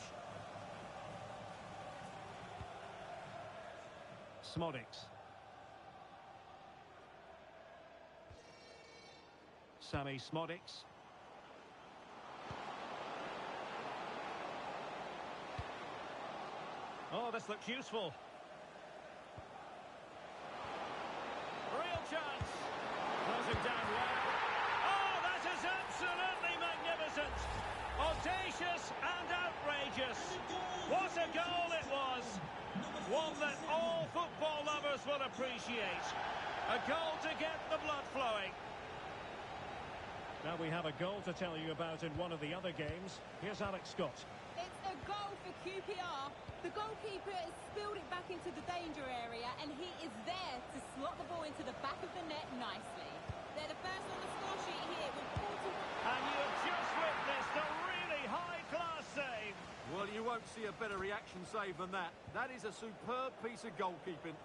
S5: Smodics. Sammy Smodics. Oh, this looks useful. Real chance. Closing down well. Oh, that is absolutely magnificent. Audacious and outrageous. What a goal it was. One that all football lovers will appreciate. A goal to get the blood flowing. Now we have a goal to tell you about in one of the other games. Here's Alex Scott.
S7: It's a goal for QPR. The goalkeeper has spilled it back into the danger area, and he is there to slot the ball into the back of the net nicely. They're the first on the score sheet here with 41.
S5: And you have just witnessed a really high-class save.
S6: Well, you won't see a better reaction save than that. That is a superb piece of goalkeeping.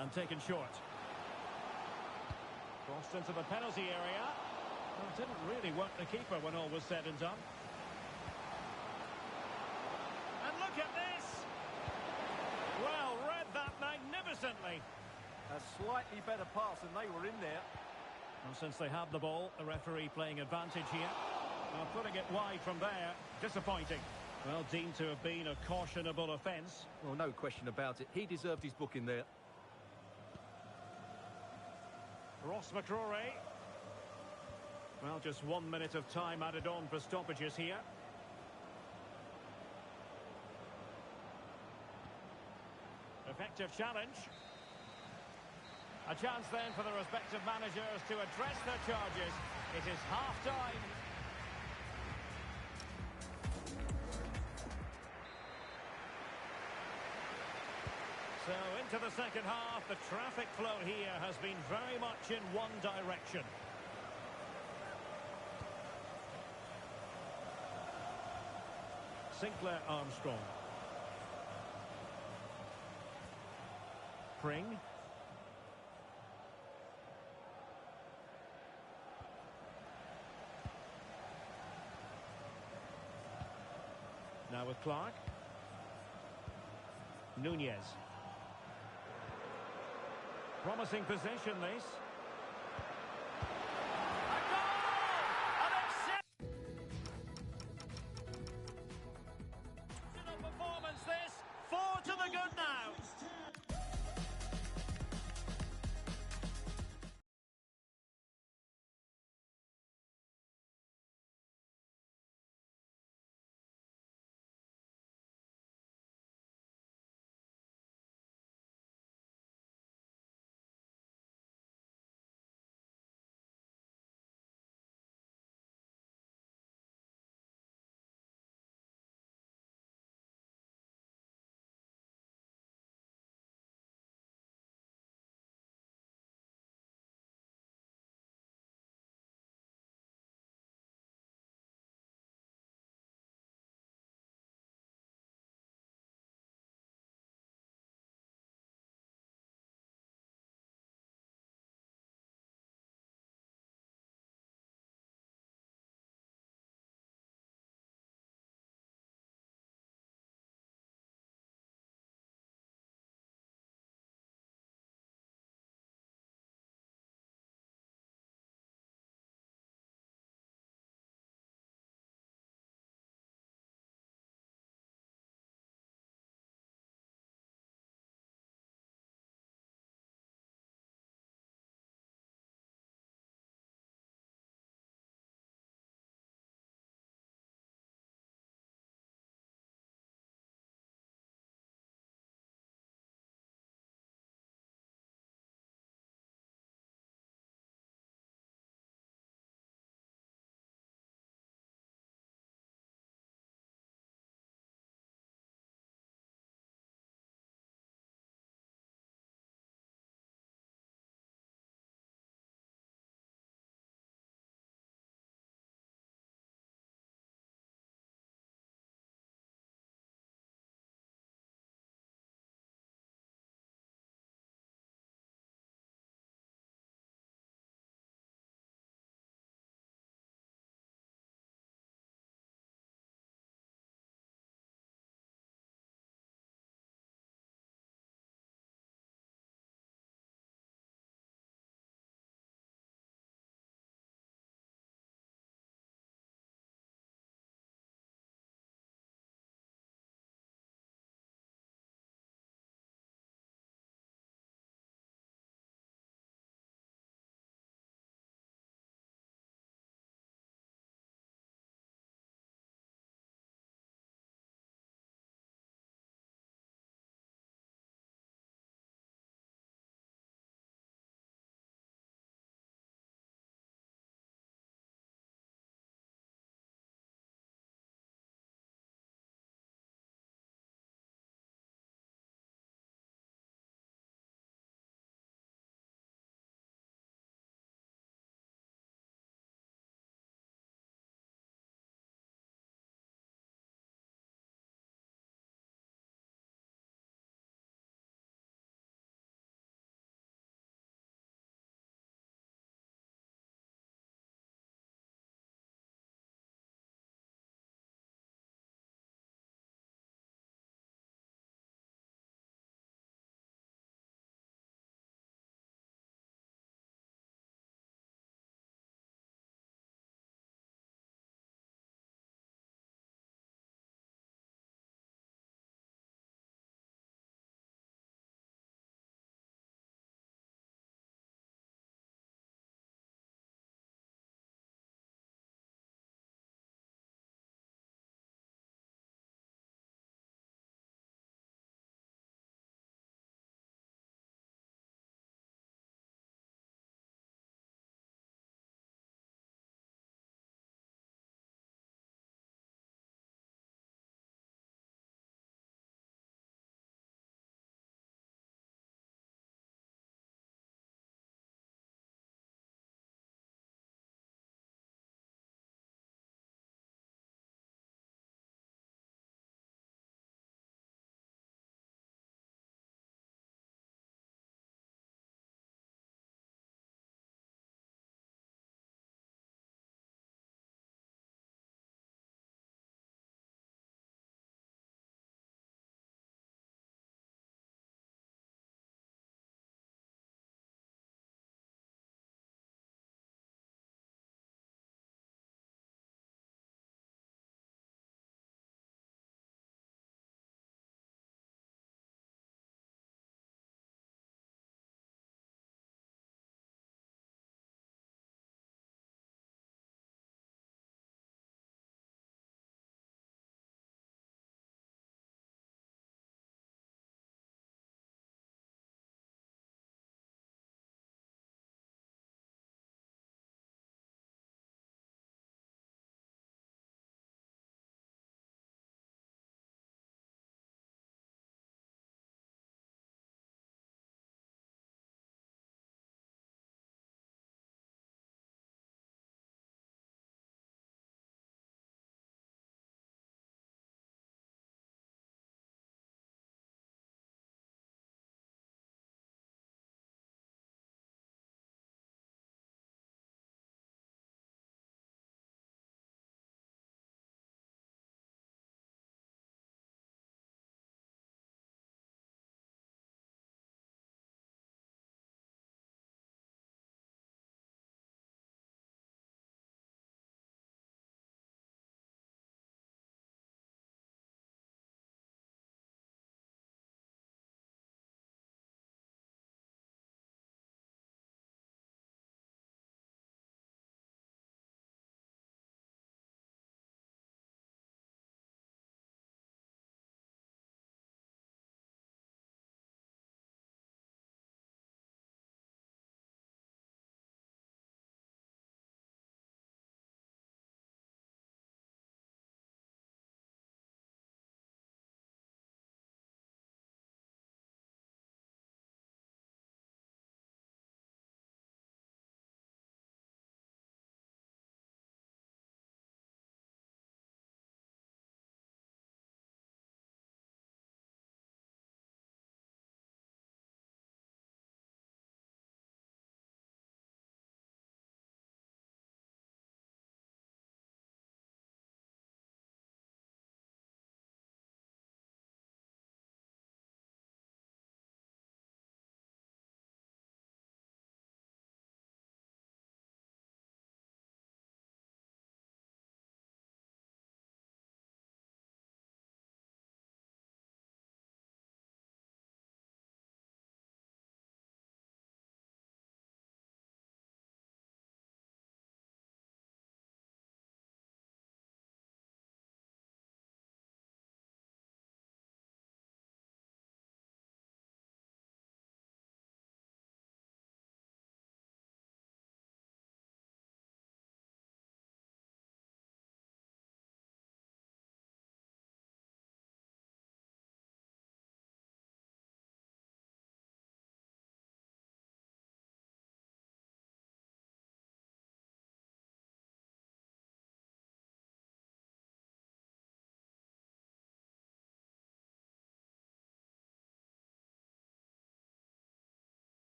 S5: And taken short. Crossed into the penalty area. Well, it didn't really work the keeper when all was said and done. And look at this! Well, read that magnificently.
S6: A slightly better pass and they were in there.
S5: Well, since they have the ball, the referee playing advantage here. Well, putting it wide from there, disappointing. Well, deemed to have been a cautionable offence.
S6: Well, no question about it. He deserved his booking there.
S5: Ross McCrory. Well, just 1 minute of time added on for stoppages here. Effective challenge. A chance then for the respective managers to address their charges. It is half-time. So into the second half, the traffic flow here has been very much in one direction. Sinclair Armstrong. Pring. Now with Clark. Nunez. Promising position, this.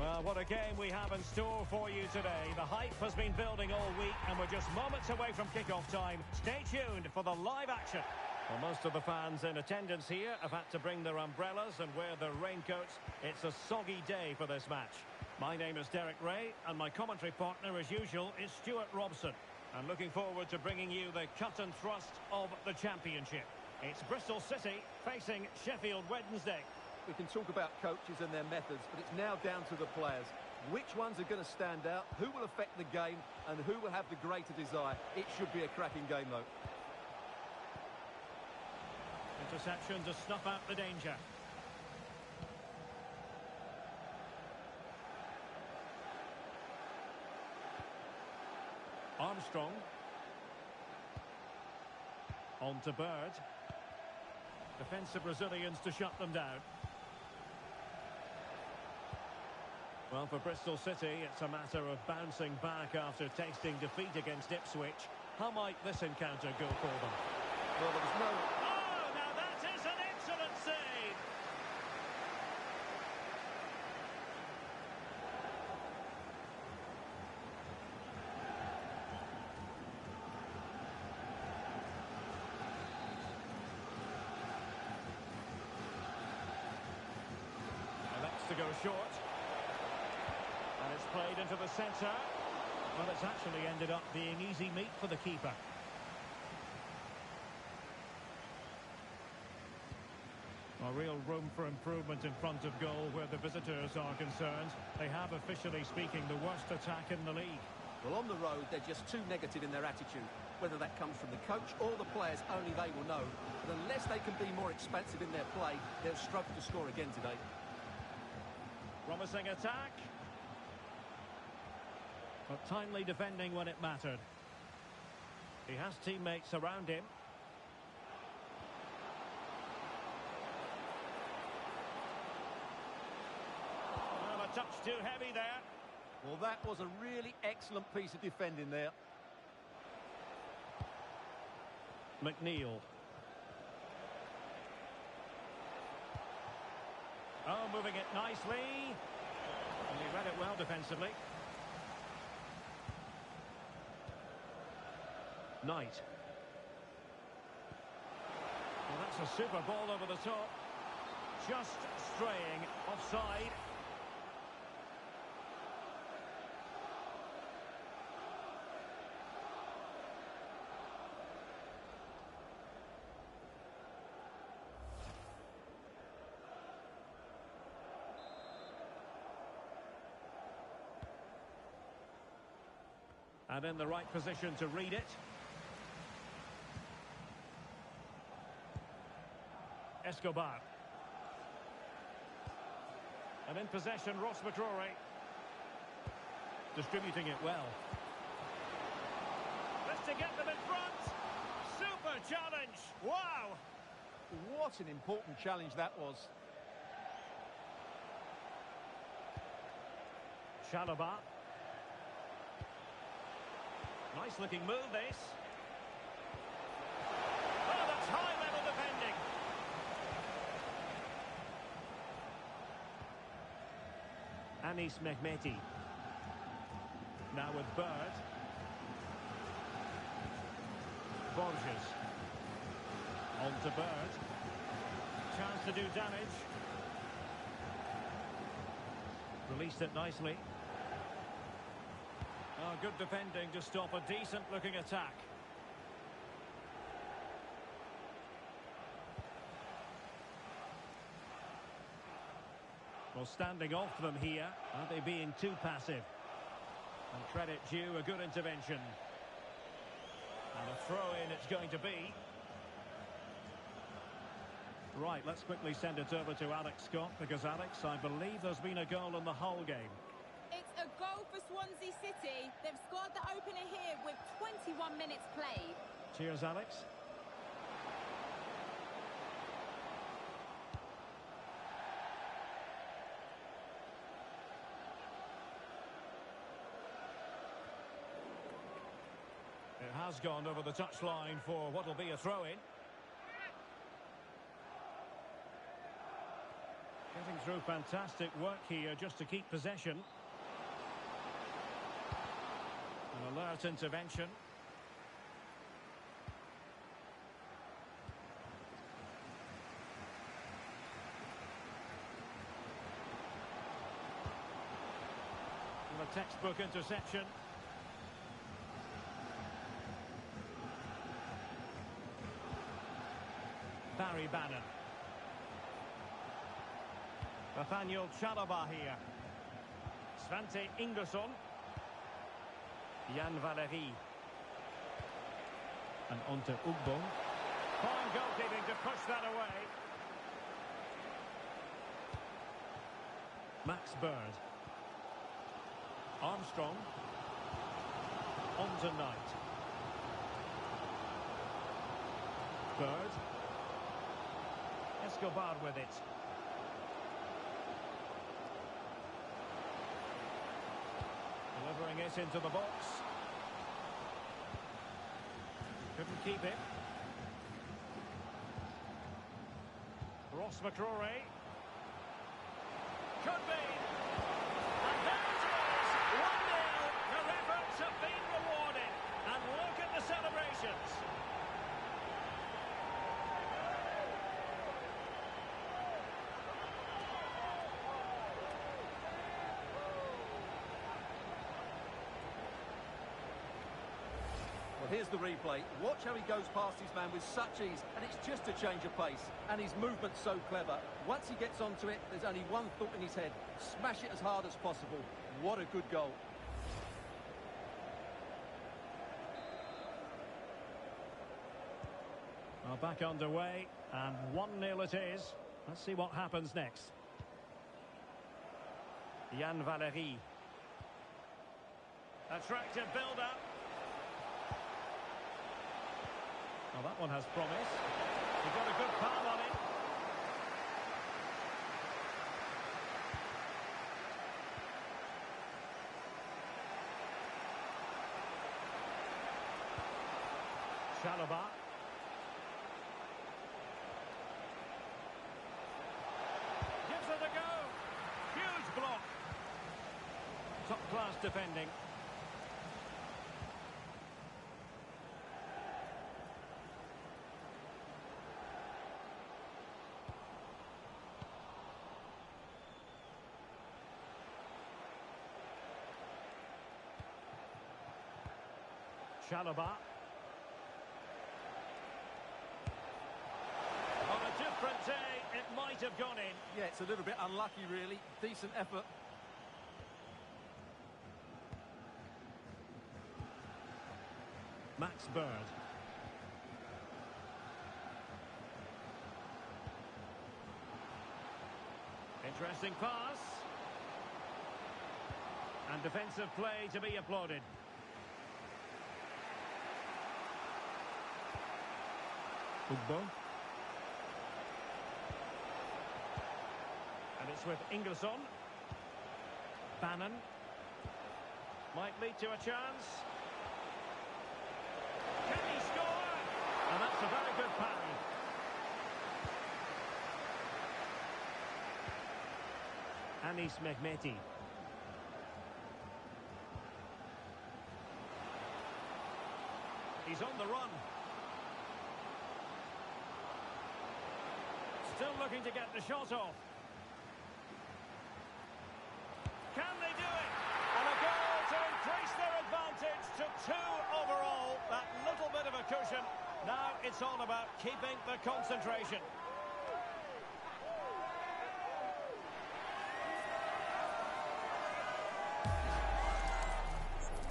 S5: Well, what a game we have in store for you today. The hype has been building all week, and we're just moments away from kick-off time. Stay tuned for the live action. Well, most of the fans in attendance here have had to bring their umbrellas and wear their raincoats. It's a soggy day for this match. My name is Derek Ray, and my commentary partner, as usual, is Stuart Robson. I'm looking forward to bringing you the cut and thrust of the championship. It's Bristol City facing Sheffield Wednesday.
S6: We can talk about coaches and their methods, but it's now down to the players. Which ones are going to stand out, who will affect the game, and who will have the greater desire. It should be a cracking game, though.
S5: Interception to snuff out the danger. Armstrong. On to Bird. Defensive Brazilians to shut them down. Well, for Bristol City, it's a matter of bouncing back after tasting defeat against Ipswich. How might this encounter go for them?
S6: Well, there was no...
S5: Oh, now that is an excellent save! Elects to go short. And it's played into the centre. Well, it's actually ended up being easy meat for the keeper. A real room for improvement in front of goal where the visitors are concerned. They have, officially speaking, the worst attack in the league.
S6: Well, on the road, they're just too negative in their attitude. Whether that comes from the coach or the players, only they will know. But unless they can be more expansive in their play, they'll struggle to score again today.
S5: Promising attack. But timely defending when it mattered. He has teammates around him. Well, a touch too heavy there.
S6: Well, that was a really excellent piece of defending there.
S5: McNeil. Oh, moving it nicely. And he read it well defensively. Knight. Well, that's a super ball over the top. Just straying offside. And in the right position to read it. Escobar. And in possession, Ross McCrory. Distributing it well. This to get them in front. Super challenge. Wow.
S6: What an important challenge that was.
S5: Chalobah. Nice looking move, this. Oh, that's high level defending. Anis Mehmeti. Now with Bird. Borges. On to Bird. Chance to do damage. Released it nicely. Oh, good defending to stop a decent-looking attack. Well, standing off them here. Are they being too passive? And credit due, a good intervention. And a throw-in it's going to be. Right, let's quickly send it over to Alex Scott, because, Alex, I believe there's been a goal in the whole game.
S7: It's a goal for Swansea City. They've scored the opener here with 21 minutes played.
S5: Cheers, Alex. It has gone over the touchline for what will be a throw-in. Getting through fantastic work here just to keep possession. An alert intervention. And a textbook interception. Barry Bannon. Nathaniel Chalobah here. Svante Ingerson. Jan Valery. And on to Ugbo. Fine goalkeeping to push that away. Max Bird. Armstrong. On to Knight. Bird. Escobar with it. Delivering it into the box. Couldn't keep it. Ross McCrory. Could be. And there it is. 1-0. Their efforts have been rewarded. And look at the celebrations.
S6: Well, here's the replay. Watch how he goes past his man with such ease, and it's just a change of pace. And his movement's so clever. Once he gets onto it, there's only one thought in his head. Smash it as hard as possible. What a good goal.
S5: Well, back underway, and 1-0 it is. Let's see what happens next. Jan Valery. Attractive build-up. Well, that one has promise. He got a good palm on it. Chalobah. Gives it a go. Huge block. Top-class defending. Chalobah. On a different day, it might have gone in.
S6: Yeah, it's a little bit unlucky, really. Decent effort.
S5: Max Bird. Interesting pass. And defensive play to be applauded. Ugbo. And it's with Ingerson. Bannon. Might lead to a chance. Can he score? And that's a very good parry. Anis Mehmeti. He's on the run. Still looking to get the shot off. Can they do it? And a goal to increase their advantage to 2 overall. That little bit of a cushion. Now it's all about keeping the concentration.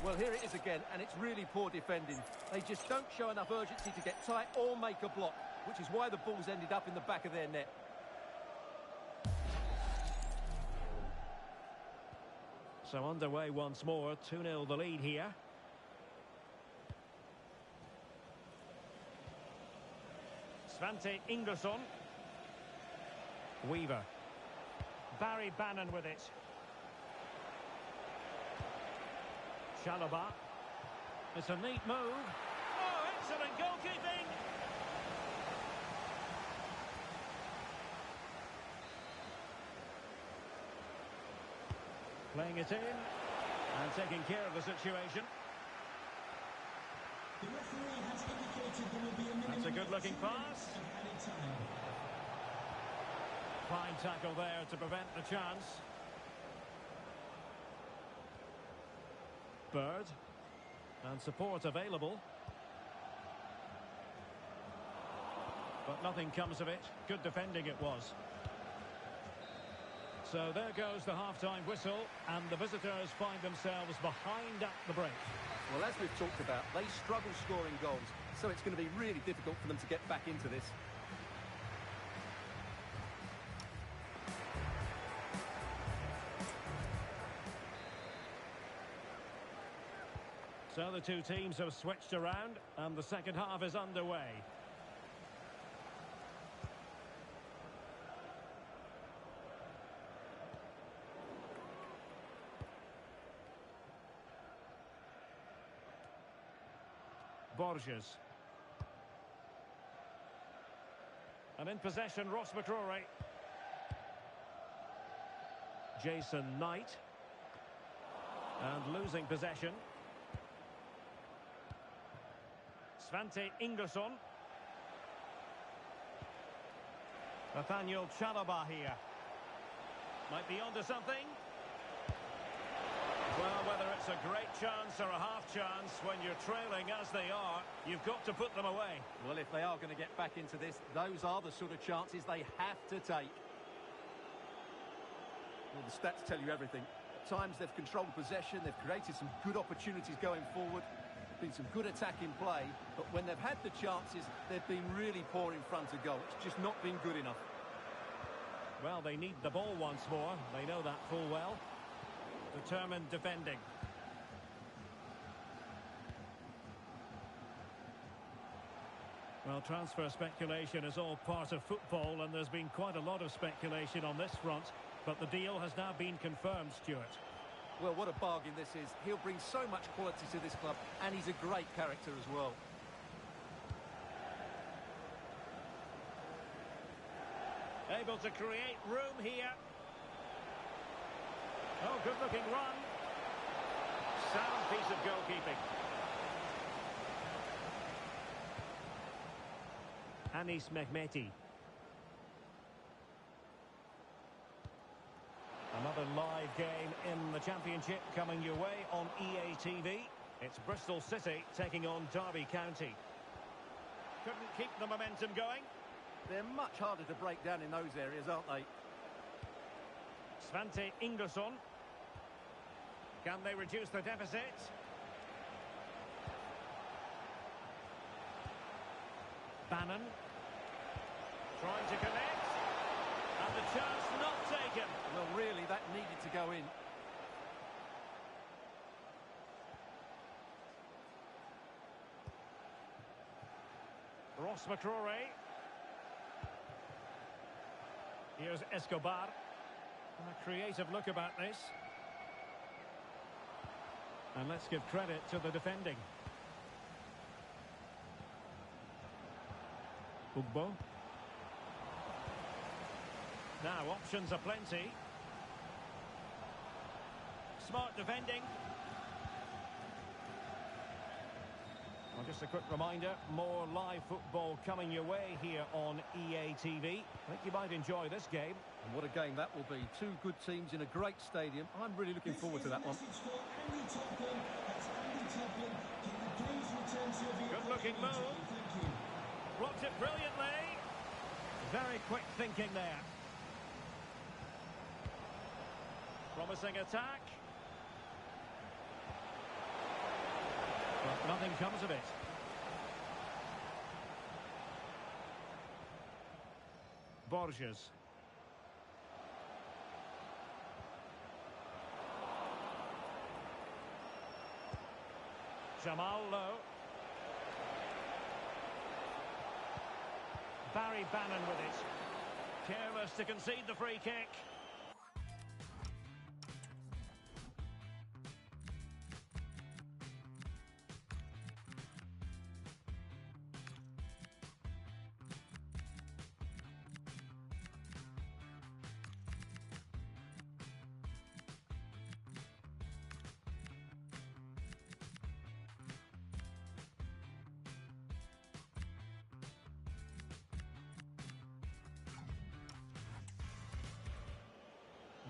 S6: Well, here it is again, and it's really poor defending. They just don't show enough urgency to get tight or make a block, which is why the ball's ended up in the back of their net.
S5: So underway once more, 2-0 the lead here. Svante Ingerson. Weaver. Barry Bannon with it. Chalobah. It's a neat move. Oh, excellent goalkeeping. Playing it in and taking care of the situation.
S8: The referee has indicated there will be a minimum.
S5: That's a good-looking pass.
S8: of added time.
S5: Fine tackle there to prevent the chance. Bird. And support available. But nothing comes of it. Good defending it was. So there goes the half-time whistle, and the visitors find themselves behind at the break.
S6: Well, as we've talked about, they struggle scoring goals, so it's going to be really difficult for them to get back into this.
S5: So the two teams have switched around, and the second half is underway. Borges. And in possession, Ross McCrory. Jason Knight. And losing possession. Svante Ingerson. Nathaniel Chalobah here. Might be onto something. Well, whether it's a great chance or a half chance, when you're trailing as they are, you've got to put them away.
S6: Well, if they are going to get back into this, those are the sort of chances they have to take. Well, the stats tell you everything. At times they've controlled possession, they've created some good opportunities going forward, there's been some good attacking play, but when they've had the chances, they've been really poor in front of goal. It's just not been good enough.
S5: Well, they need the ball once more. They know that full well. Determined defending. Well, transfer speculation is all part of football, and there's been quite a lot of speculation on this front, but the deal has now been confirmed, Stuart.
S6: Well, what a bargain this is. He'll bring so much quality to this club, and he's a great character as well.
S5: Able to create room here. Oh, good-looking run. Sound piece of goalkeeping. Anis Mehmeti. Another live game in the Championship coming your way on EA TV. It's Bristol City taking on Derby County. Couldn't keep the momentum going.
S6: They're much harder to break down in those areas, aren't they?
S5: Svante Ingerson. Can they reduce the deficit? Bannon. Trying to connect. And the chance not taken.
S6: Well, really, that needed to go in.
S5: Ross McCrory. Here's Escobar. A creative look about this. And let's give credit to the defending. Ugbo. Now, options are plenty. Smart defending. Well, just a quick reminder, more live football coming your way here on EA TV. I think you might enjoy this game.
S6: And what a game that will be. Two good teams in a great stadium. I'm really looking forward to that one.
S5: Good-looking move. Blocked it brilliantly. Very quick thinking there. Promising attack. But nothing comes of it. Borges. Jamal Lowe. Barry Bannon with it. Careless to concede the free kick.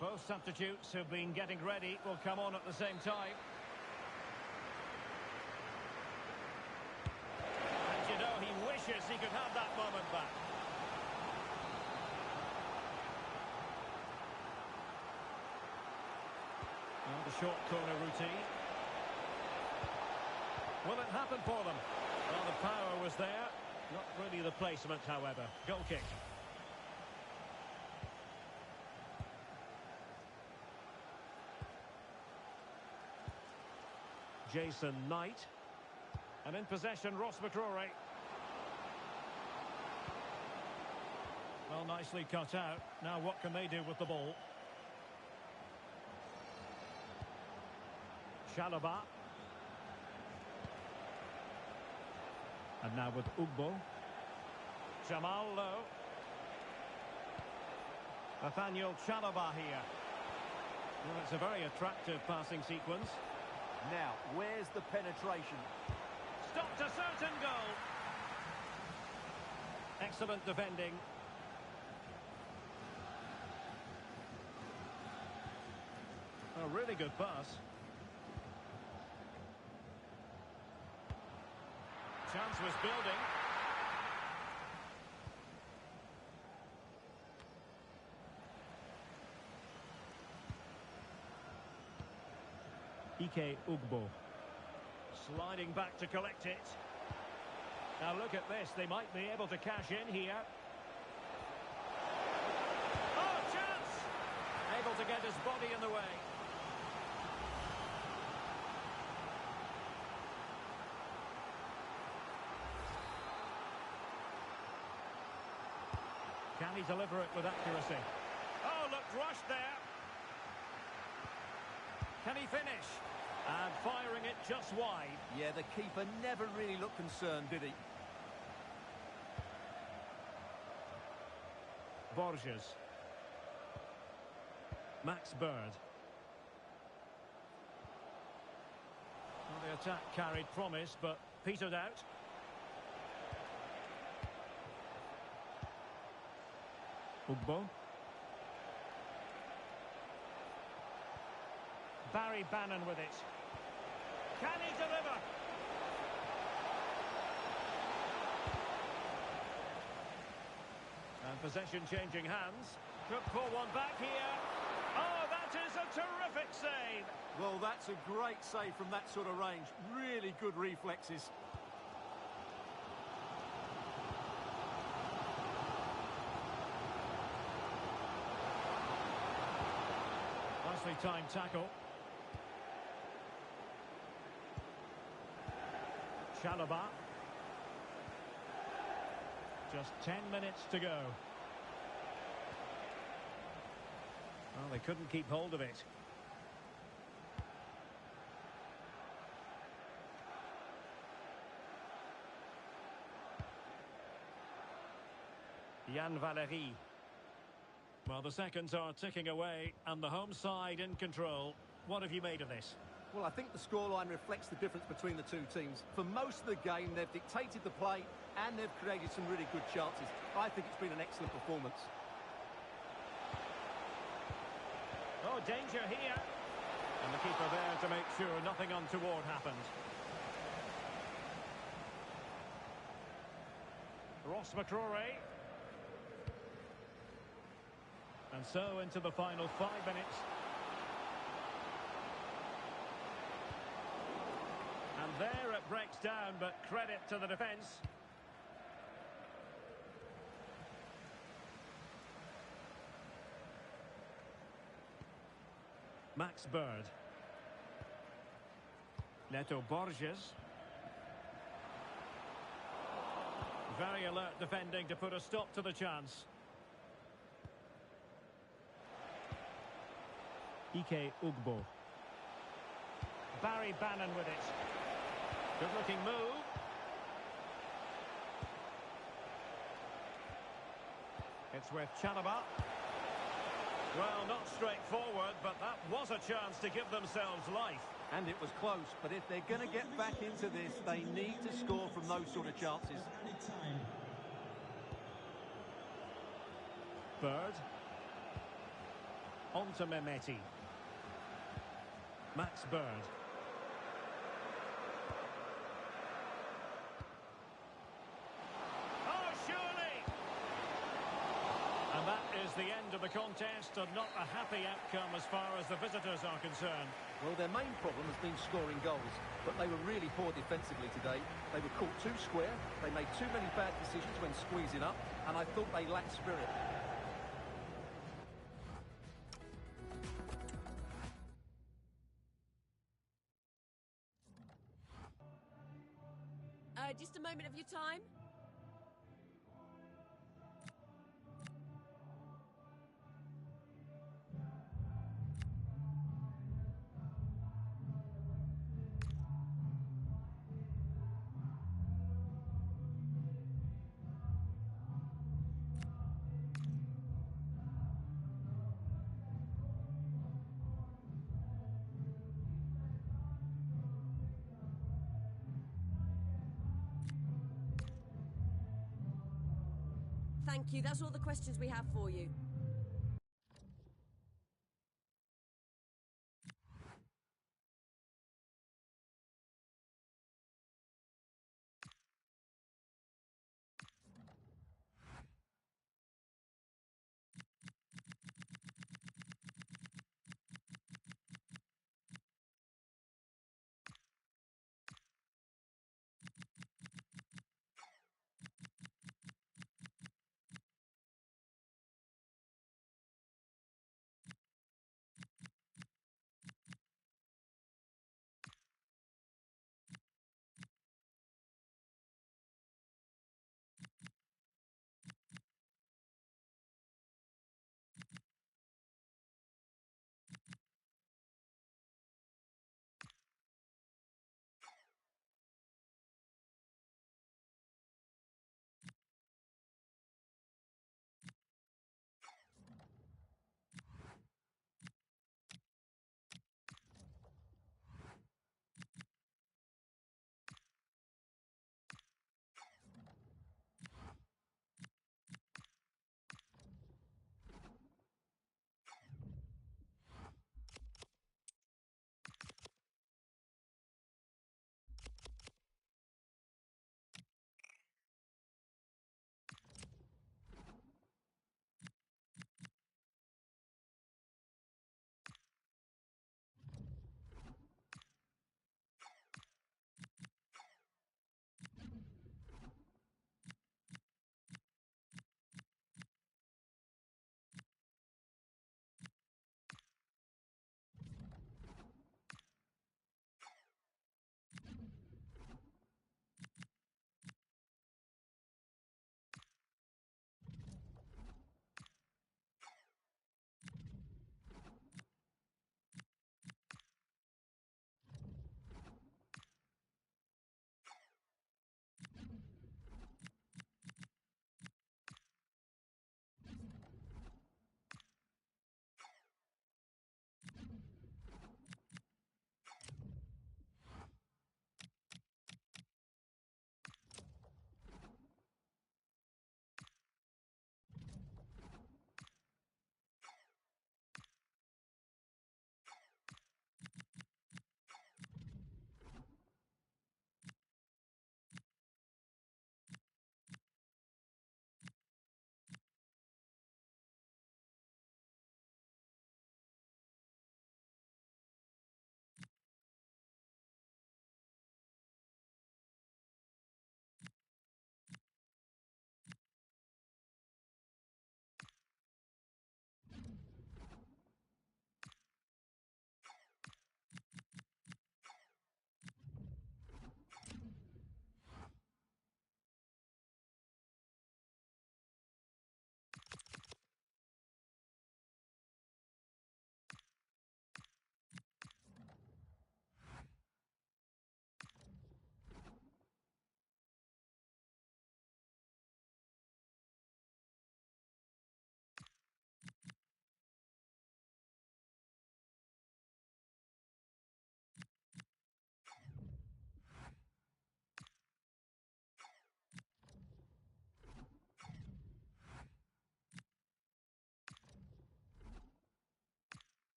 S5: Both substitutes who've been getting ready will come on at the same time. And you know, he wishes he could have that moment back. Well, the short corner routine. Will it happen for them? Well, the power was there. Not really the placement, however. Goal kick. Jason Knight. And in possession, Ross McCrory. Well, nicely cut out. Now what can they do with the ball? Chalobah. And now with Ugbo. Jamal Lowe. Nathaniel Chalobah here. Well, it's a very attractive passing sequence.
S6: Now, where's the penetration?
S5: Stopped a certain goal. Excellent defending. A really good pass. Chance was building. Ike Ugbo. Sliding back to collect it. Now look at this, they might be able to cash in here. Oh, chance! Able to get his body in the way. Can he deliver it with accuracy? Oh, looked rushed there. Can he finish? And firing it just wide.
S6: Yeah, the keeper never really looked concerned, did he?
S5: Borges. Max Bird. Well, the attack carried promise, but petered out. Ugbo. Barry Bannon with it. Can he deliver? And possession changing hands. Could pull one back here. Oh, that is a terrific save.
S6: Well, that's a great save from that sort of range. Really good reflexes.
S5: Nicely timed tackle. Chalobah. Just 10 minutes to go. Well, they couldn't keep hold of it. Yann Valery. Well, the seconds are ticking away, and the home side in control. What have you made of this?
S6: Well, I think the scoreline reflects the difference between the two teams. For most of the game, they've dictated the play, and they've created some really good chances. I think it's been an excellent performance.
S5: Oh, danger here. And the keeper there to make sure nothing untoward happened. Ross McCrory. And so into the final 5 minutes. And there it breaks down, but credit to the defence. Max Bird. Neto Borges. Very alert defending to put a stop to the chance. Ike Ugbo. Barry Bannon with it. Good looking move. It's with Chalobah. Well, not straightforward, but that was a chance to give themselves life.
S6: And it was close, but if they're going to get back into this, they need to score from those sort of chances.
S8: Added time.
S5: Bird. On to Mehmeti. Max Bird. Oh, surely! And that is the end of the contest, and not a happy outcome as far as the visitors are concerned.
S6: Well, their main problem has been scoring goals, but they were really poor defensively today. They were caught too square, they made too many bad decisions when squeezing up, and I thought they lacked spirit.
S4: Just a moment of your time. Thank you. That's all the questions we have for you.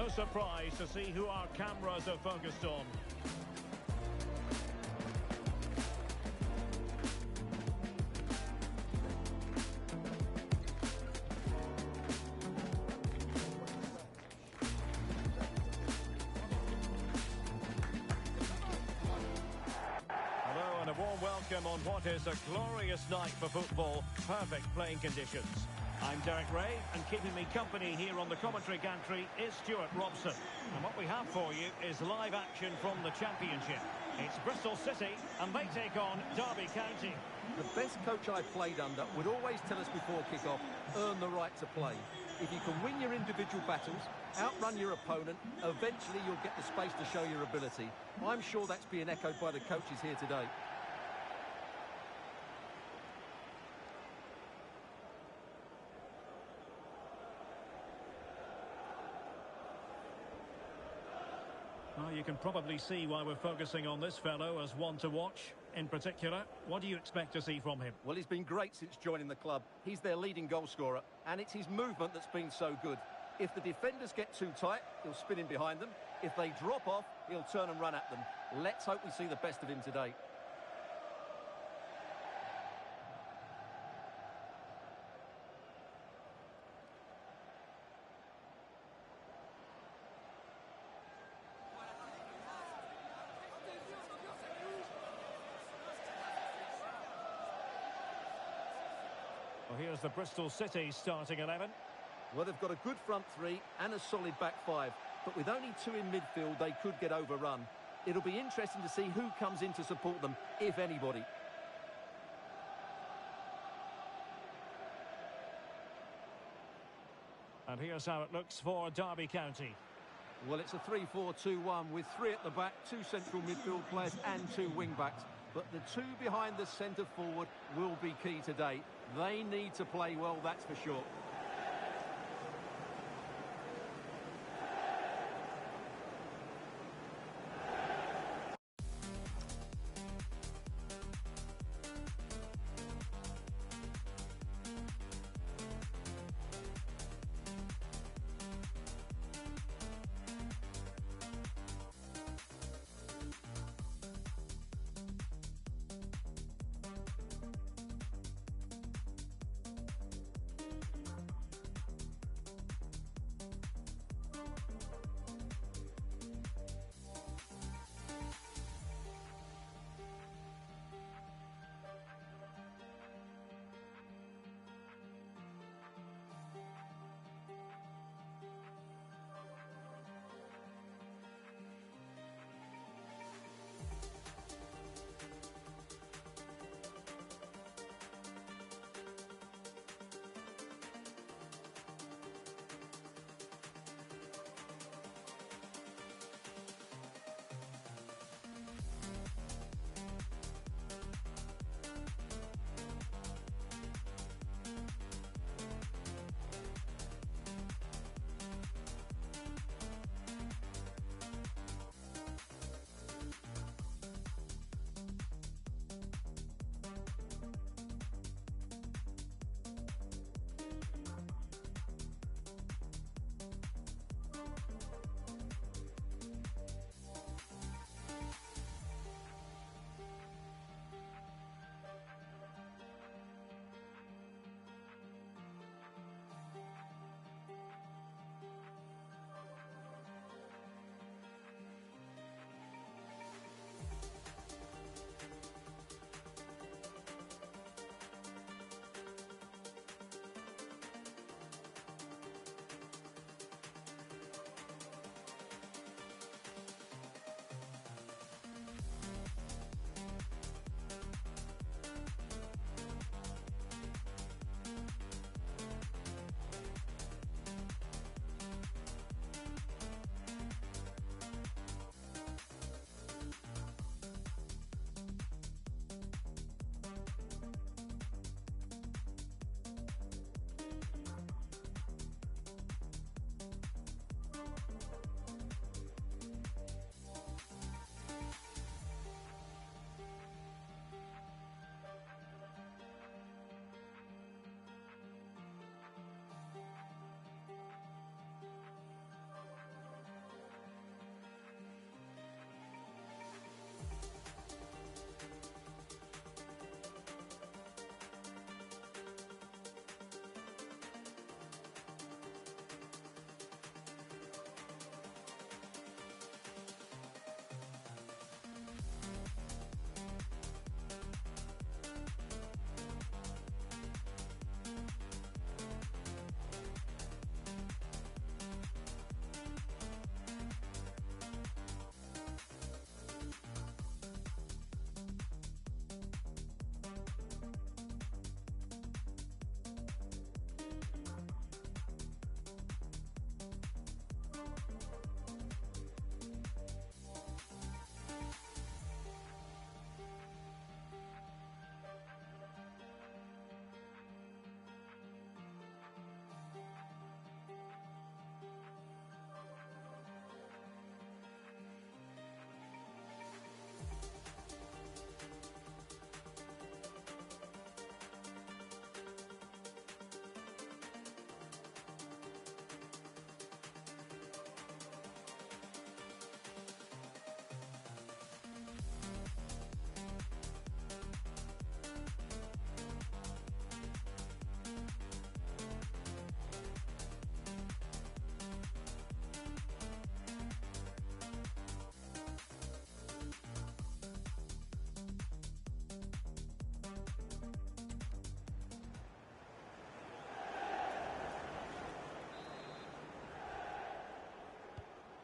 S5: no surprise to see who our cameras are focused on. Hello and a warm welcome on what is a glorious night for football. Perfect playing conditions. I'm Derek Ray, and keeping me company here on the commentary gantry is Stuart Robson. And what we have for you is live action from the Championship. It's Bristol City, and they take on Derby County.
S6: The best coach I played under would always tell us before kick-off, earn the right to play. If you can win your individual battles, outrun your opponent, eventually you'll get the space to show your ability. I'm sure that's being echoed by the coaches here today.
S5: Well, you can probably see why we're focusing on this fellow as one to watch. In particular, what do you expect to see from him?
S6: Well, he's been great since joining the club. He's their leading goal scorer, and it's his movement that's been so good. If the defenders get too tight, he'll spin in behind them. If they drop off, he'll turn and run at them. Let's hope we see the best of him today.
S5: Well, here's the Bristol City starting 11.
S6: Well, they've got a good front three and a solid back five, but with only two in midfield, they could get overrun. It'll be interesting to see who comes in to support them, if anybody.
S5: And here's how it looks for Derby County.
S6: Well, it's a 3-4-2-1 with three at the back, two central midfield players and two wing-backs. But the two behind the centre forward will be key today. They need to play well, that's for sure.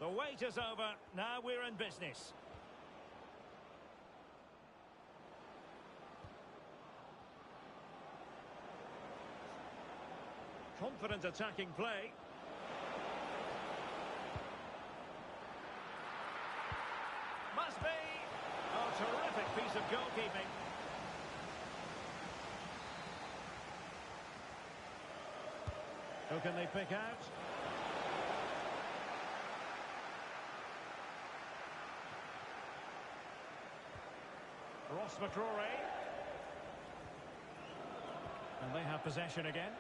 S5: The wait is over. Now we're in business. Confident attacking play. Must be. Oh, terrific piece of goalkeeping. Who can they pick out? Ross McCrory. And they have possession again.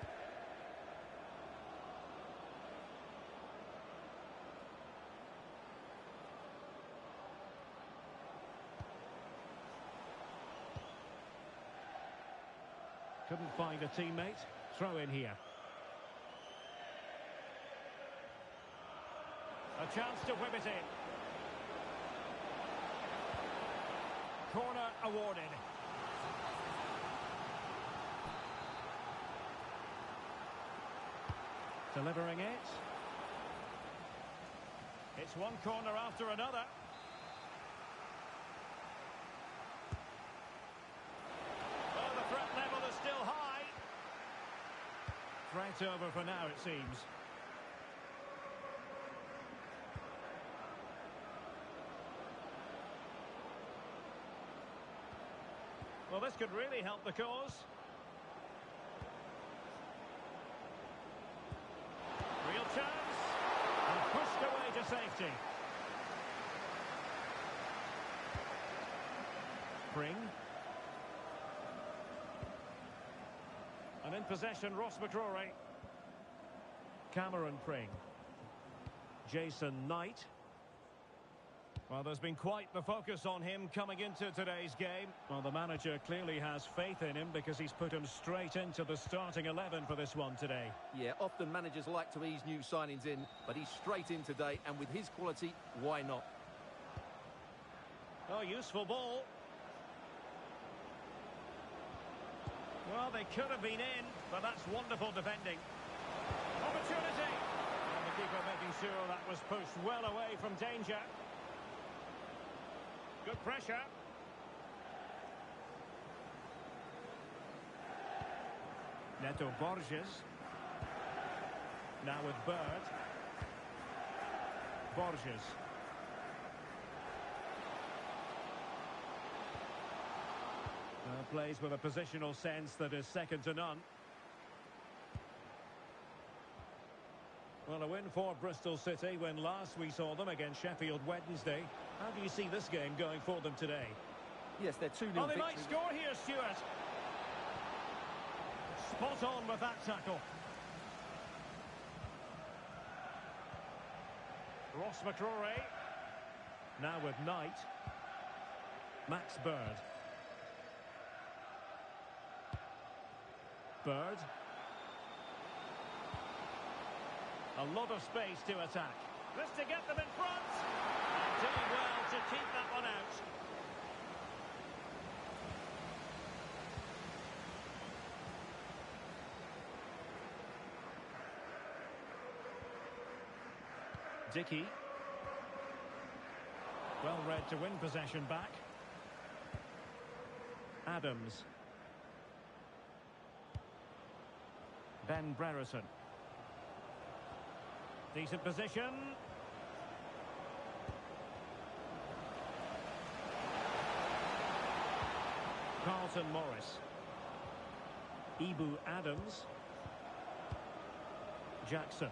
S5: Couldn't find a teammate. Throw in here. A chance to whip it in. Corner awarded. Delivering it. It's one corner after another. Oh, the threat level is still high. Threat over for now, it seems. Well, this could really help the cause. Real chance. And pushed away to safety. Pring. And in possession, Ross McCrory. Cameron Pring. Jason Knight. Well, there's been quite the focus on him coming into today's game. Well, the manager clearly has faith in him because he's put him straight into the starting 11 for this one today.
S6: Yeah, often managers like to ease new signings in, but he's straight in today, and with his quality, why not?
S5: Oh, useful ball. Well, they could have been in, but that's wonderful defending. Opportunity! And the keeper making sure that was pushed well away from danger. Good pressure. Neto Borges. Now with Bird. Borges. Plays with a positional sense that is second to none. Well, a win for Bristol City when last we saw them against Sheffield Wednesday. How do you see this game going for them today?
S6: Yes, they're 2-0
S5: Oh, they might score here, Stuart. Spot on with that tackle. Ross McCrory. Now with Knight. Max Bird. Bird. A lot of space to attack. This to get them in front. And doing well to keep that one out. Dickey. Well read to win possession back. Adams. Ben Brereton. Decent position. Carlton Morris. Ibu Adams. Jackson.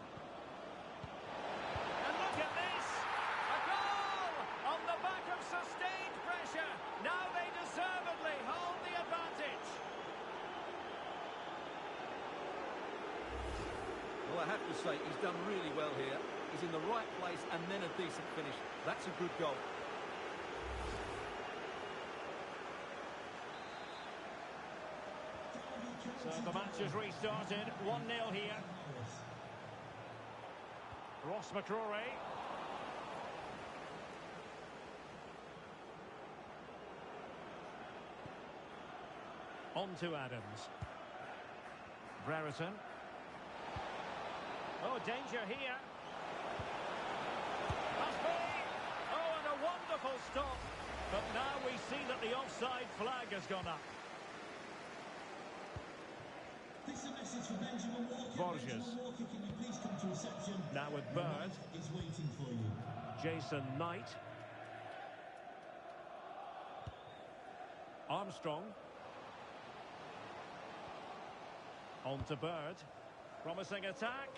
S5: And look at this! A goal! On the back of sustained pressure. Now they deservedly hold the advantage.
S6: Well, I have to say, he's done really well here. He's in the right place and then a decent finish. That's a good goal.
S5: So the match has restarted. 1-0 here. Ross McCrory. On to Adams. Brereton. Oh, danger here. Oh, wonderful stop. But now we see that the offside flag has gone up.
S8: This is a message for Benjamin Walker.
S5: Borges.
S8: Benjamin Walker, can you please come to reception?
S5: Now with
S8: Your
S5: Bird.
S8: wife is waiting for you.
S5: Jason Knight. Armstrong. On to Bird. Promising attack.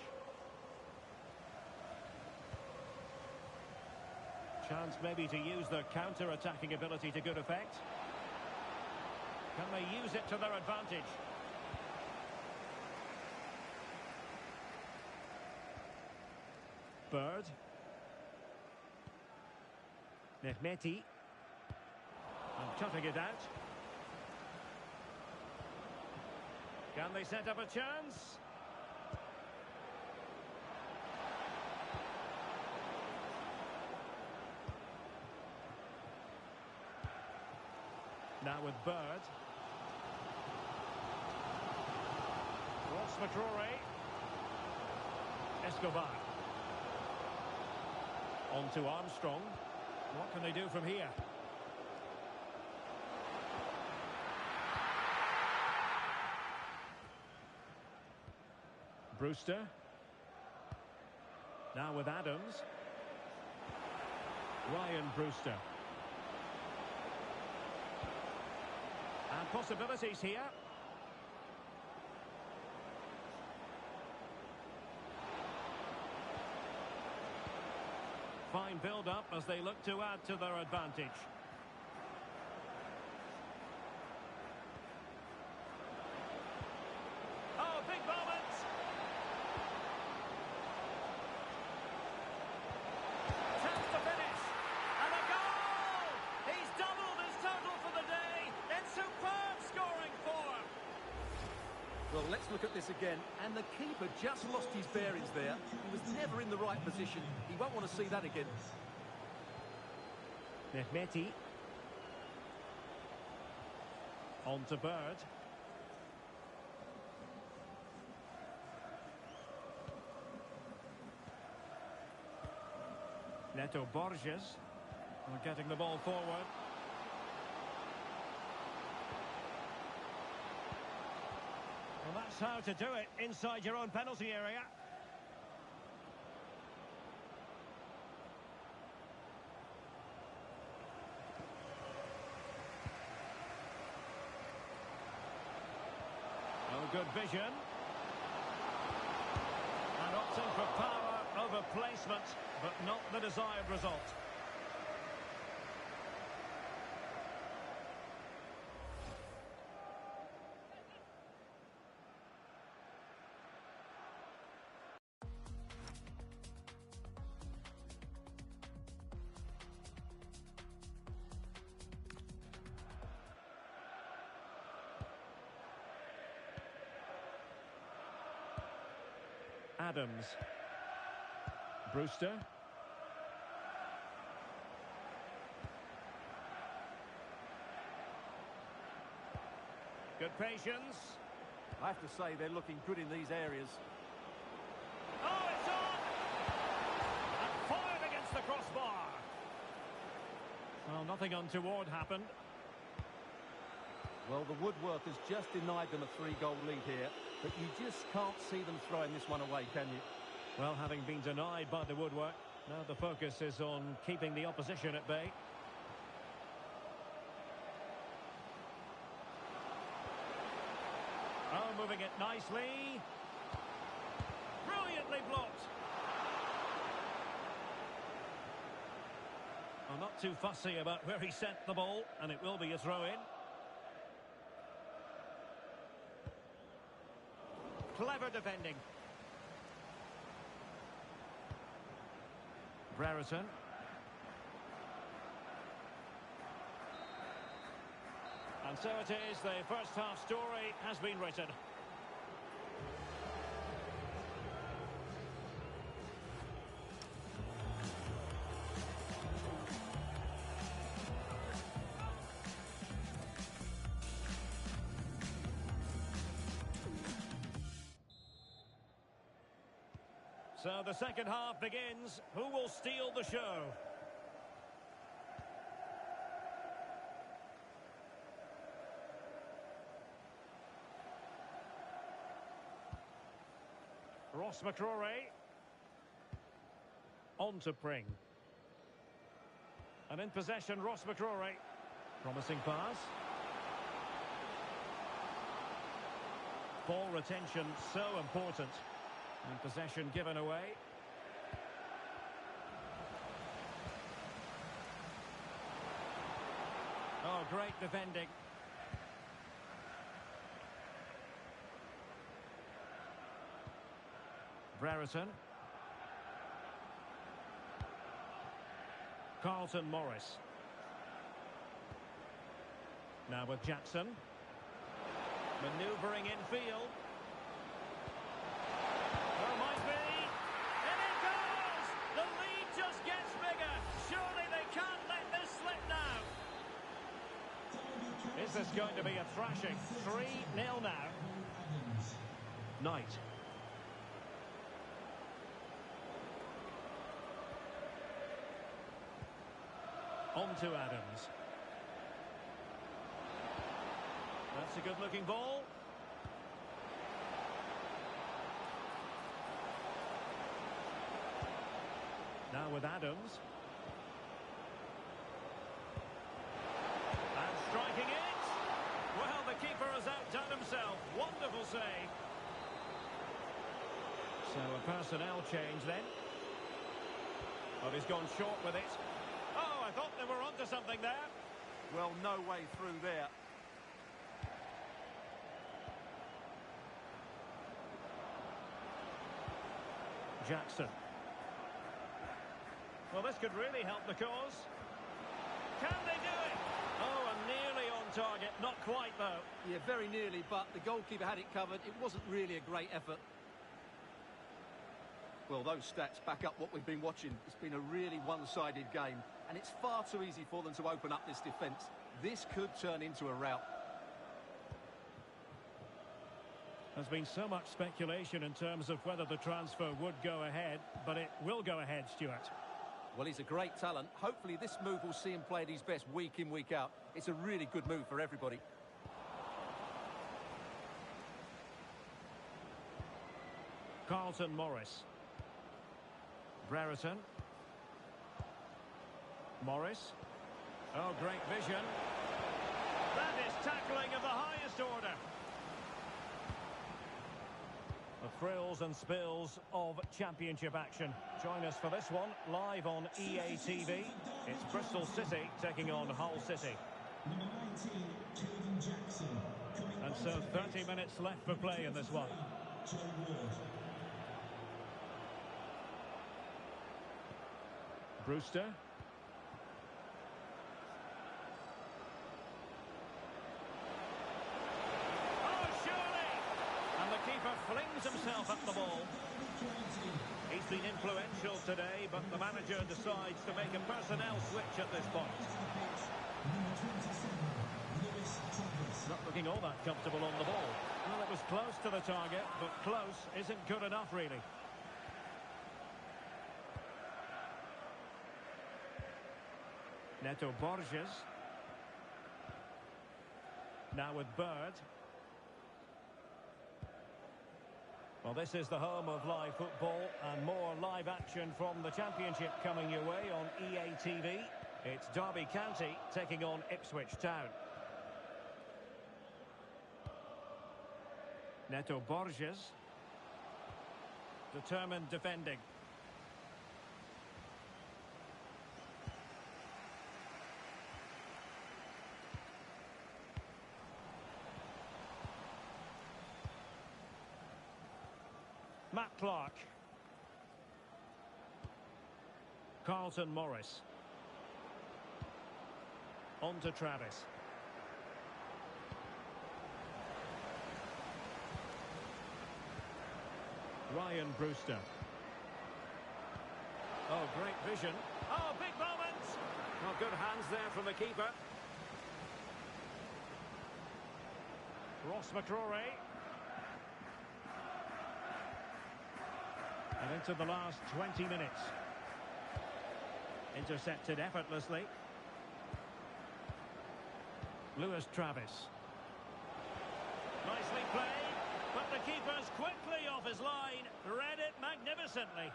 S5: Chance maybe to use their counter-attacking ability to good effect. Can they use it to their advantage? Bird. Mehmeti. And cutting it out. Can they set up a chance? Now with Bird. Ross McCrory. Escobar. On to Armstrong. What can they do from here? Brewster. Now with Adams. Ryan Brewster. And possibilities here. Fine build-up as they look to add to their advantage. Oh, big moment! Chance to finish. And a goal! He's doubled his total for the day in superb scoring form.
S6: Well, let's look at this again. And the keeper just lost his bearings there. He was never in the right position. He won't want to see that again.
S5: Mehmeti. On to Bird. Neto Borges. Getting the ball forward. Well, that's how to do it inside your own penalty area. Oh, good vision. And opting for power over placement, but not the desired result. Adams. Brewster. Good patience.
S6: I have to say they're looking good in these areas.
S5: Oh, it's on! And fired against the crossbar. Well, nothing untoward happened.
S6: Well, the woodwork has just denied them a 3-goal lead here, but you just can't see them throwing this one away, can you?
S5: Well, having been denied by the woodwork, now the focus is on keeping the opposition at bay. Oh, moving it nicely. Brilliantly blocked. Well, not too fussy about where he sent the ball, and it will be a throw-in. Clever defending. Brereton. And so it is, the first half story has been written. So the second half begins. Who will steal the show? Ross McCrory. On to Pring. And in possession, Ross McCrory. Promising pass. Ball retention so important. And possession given away. Oh, great defending. Brereton. Carlton Morris. Now with Jackson. Manoeuvring infield. Oh, might be. And it goes! The lead just gets bigger. Surely they can't let this slip now. Is this going to be a thrashing? 3-0 now. Knight. On to Adams. That's a good-looking ball. Now with Adams. And striking it. Well, the keeper has outdone himself. Wonderful save. So a personnel change then. But he's gone short with it. Oh, I thought they were onto something there.
S6: Well, no way through there.
S5: Jackson. Well, this could really help the cause. Can they do it? Oh, and nearly on target. Not quite, though.
S6: Yeah, very nearly, but the goalkeeper had it covered. It wasn't really a great effort. Well, those stats back up what we've been watching. It's been a really one-sided game, and it's far too easy for them to open up this defence. This could turn into a rout.
S5: There's been so much speculation in terms of whether the transfer would go ahead, but it will go ahead, Stuart.
S6: Well, he's a great talent. Hopefully this move will see him play at his best week in, week out. It's a really good move for everybody.
S5: Carlton Morris. Brereton. Morris. Oh, great vision. That is tackling of the highest order. The thrills and spills of championship action. Join us for this one, live on EA TV. It's Bristol City taking on Hull City.
S8: Number 19, Caden Jackson.
S5: And so 30 minutes left for play in this one.
S8: Joe Ward.
S5: Brewster. Oh, surely! And the keeper flings himself at the ball. He's been influential today, but the manager decides to make a personnel switch at this point.
S8: Number 27, Lewis Travis.
S5: Not looking all that comfortable on the ball. Well, it was close to the target, but close isn't good enough, really. Neto Borges. Now with Bird. Well, this is the home of live football and more live action from the Championship coming your way on EA TV. It's Derby County taking on Ipswich Town. Neto Borges. Determined defending. Matt Clark. Carlton Morris. On to Travis. Ryan Brewster. Oh, great vision. Oh, big moment. Well, good hands there from the keeper. Ross McCrory. And into the last 20 minutes. Intercepted effortlessly. Lewis Travis. Nicely played. But the keeper's quickly off his line. Read it magnificently.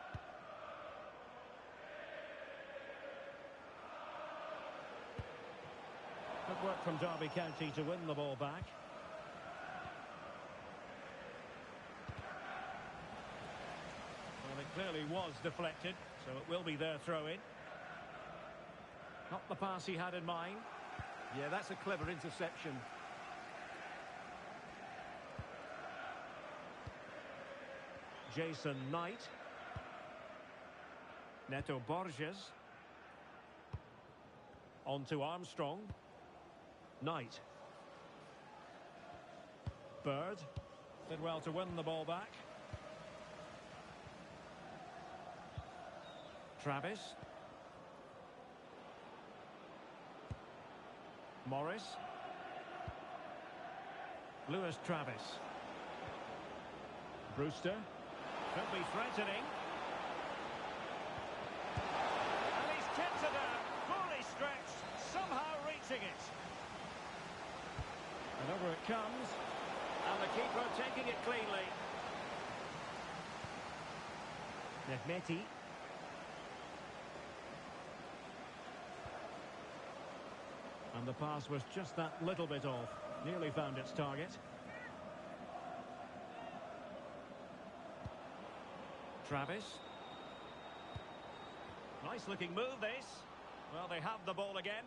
S5: Good work from Derby County to win the ball back. Well, it clearly was deflected, so it will be their throw-in. Not the pass he had in mind.
S6: Yeah, that's a clever interception.
S5: Jason Knight. Neto Borges. On to Armstrong. Knight. Bird. Did well to win the ball back. Travis. Morris. Lewis Travis. Brewster. Could be threatening. And he's tipped it out. Fully stretched. Somehow reaching it. And over it comes. And the keeper taking it cleanly. Mehmeti. And the pass was just that little bit off. Nearly found its target. Travis. Nice looking move this. Well, they have the ball again.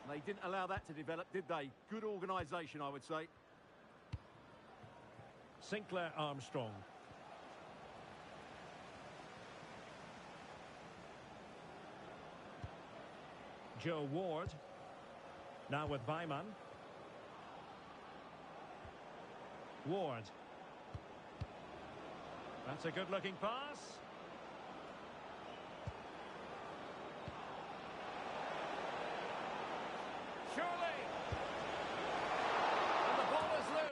S6: They didn't allow that to develop, did they? Good organisation, I would say.
S5: Sinclair Armstrong. Joe Ward. Now with Weimann. Ward. That's a good-looking pass. Surely. And the ball is loose.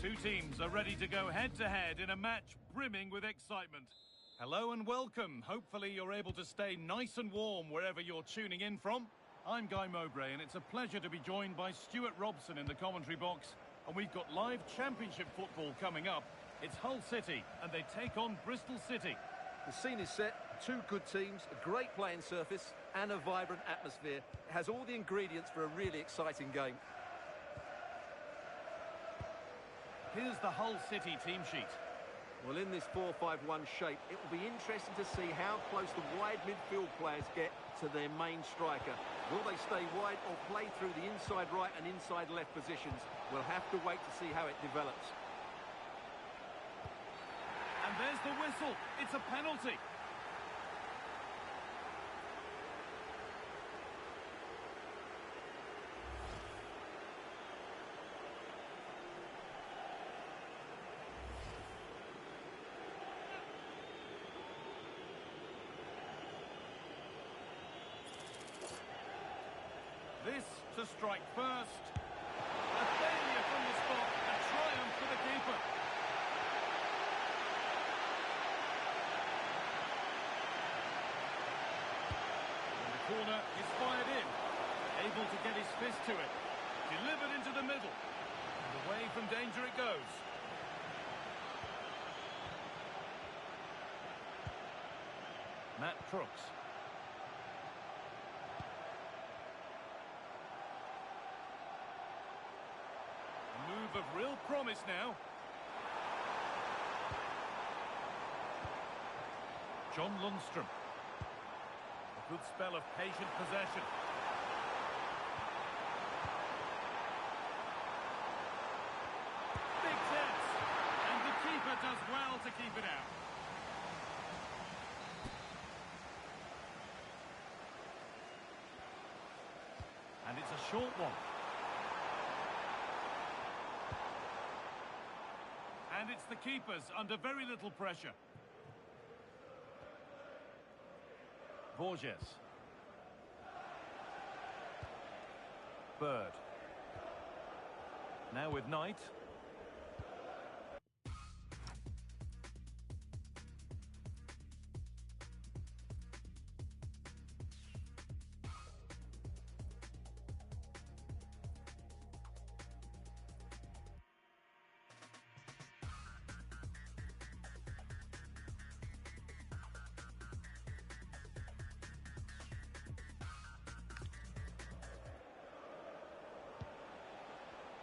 S9: Two teams are ready to go head-to-head in a match brimming with excitement. Hello and welcome. Hopefully you're able to stay nice and warm wherever you're tuning in from. I'm Guy Mowbray, and it's a pleasure to be joined by Stuart Robson in the commentary box. And we've got live championship football coming up. It's Hull City, and they take on Bristol City.
S6: The scene is set, two good teams, a great playing surface and a vibrant atmosphere. It has all the ingredients for a really exciting game.
S9: Here's the Hull City team sheet.
S6: Well, in this 4-5-1 shape, it will be interesting to see how close the wide midfield players get to their main striker. Will they stay wide or play through the inside right and inside left positions? We'll have to wait to see how it develops.
S9: And there's the whistle. It's a penalty. This to strike first. A failure from the spot. A triumph for the keeper. And the corner is fired in. Able to get his fist to it. Delivered into the middle. And away from danger it goes. Matt Crooks. Move of real promise now. John Lundstrom. A good spell of patient possession. Big chance. And the keeper does well to keep it out. And it's a short one. And it's the keepers under very little pressure. Borges. Bird. Now with Knight.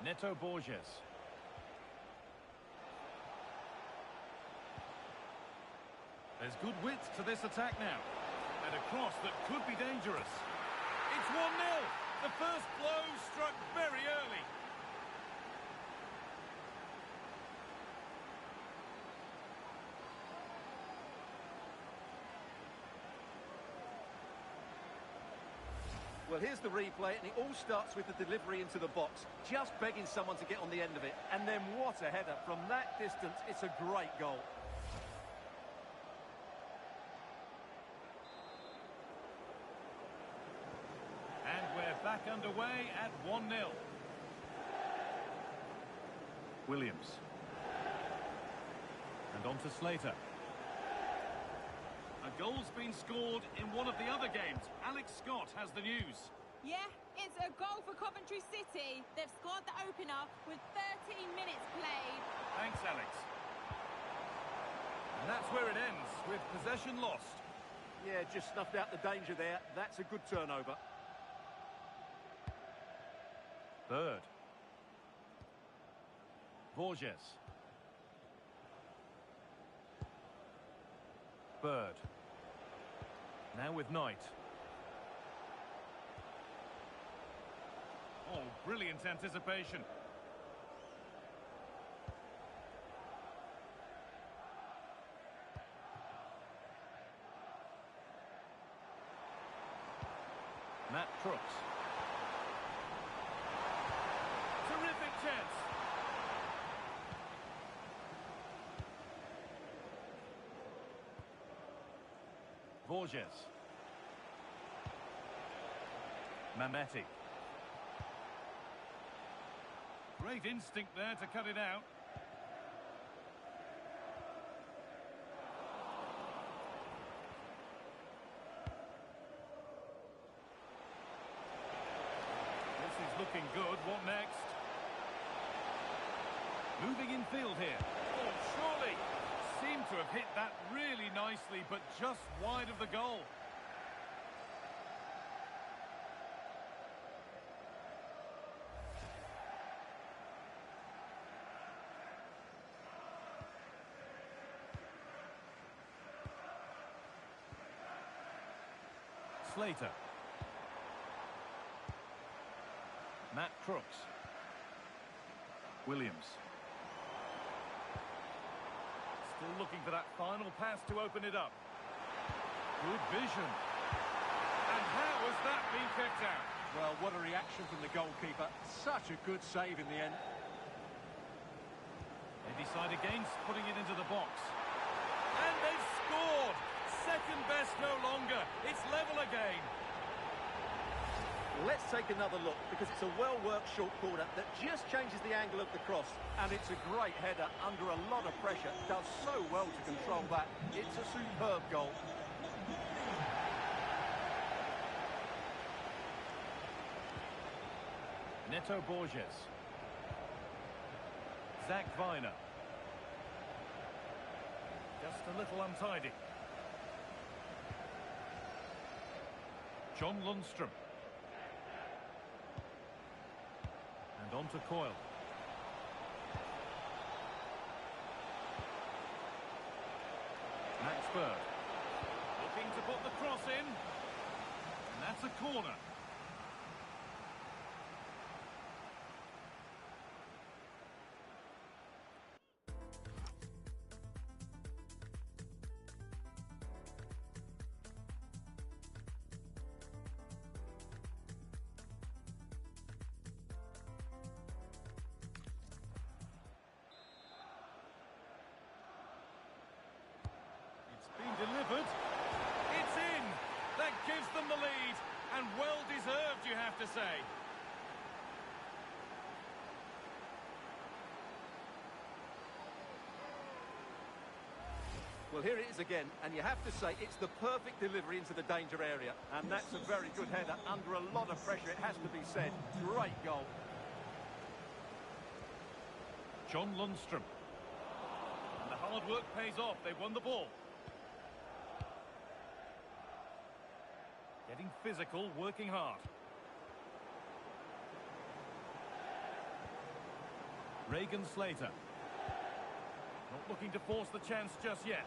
S9: Neto Borges. There's good width to this attack now. And a cross that could be dangerous. It's 1-0. The first blow struck very early.
S6: Well, here's the replay, and it all starts with the delivery into the box. Just begging someone to get on the end of it. And then what a header. From that distance, it's a great goal.
S9: And we're back underway at 1-0. Williams. And on to Slater. A goal's been scored in one of the other games. Alex Scott has the news.
S7: Yeah, it's a goal for Coventry City. They've scored the opener with 13 minutes played.
S9: Thanks, Alex. And that's where it ends, with possession lost.
S6: Yeah, just snuffed out the danger there. That's a good turnover.
S9: Bird. Borges. Bird. Now with Knight. Oh, brilliant anticipation. Matt Crooks. Terrific chance. Borges. Mametti. Great instinct there to cut it out. good. What next? Moving in field here. Oh, surely. Seemed to have hit that really nicely, but just wide of the goal. Slater. Matt Crooks. Williams. Still looking for that final pass to open it up. Good vision. And how has that been kept out?
S6: Well, what a reaction from the goalkeeper. Such a good save in the end.
S9: They decide against putting it into the box. And they've scored! Second best no longer. It's level again.
S6: Let's take another look, because it's a well-worked short corner that just changes the angle of the cross. And it's a great header under a lot of pressure. Does so well to control that. It's a superb goal.
S9: Neto Borges. Zach Viner. Just a little untidy. John Lundstrom. And on to Coyle. Max Bird. Looking to put the cross in. And that's a corner. Delivered. It's in. That gives them the lead. And well deserved, you have to say.
S6: Well, here it is again, and you have to say it's the perfect delivery into the danger area. And that's a very good header under a lot of pressure, it has to be said. Great goal.
S9: John Lundstrom. And the hard work pays off. They've won the ball. Getting physical, working hard. Regan Slater. Not looking to force the chance just yet.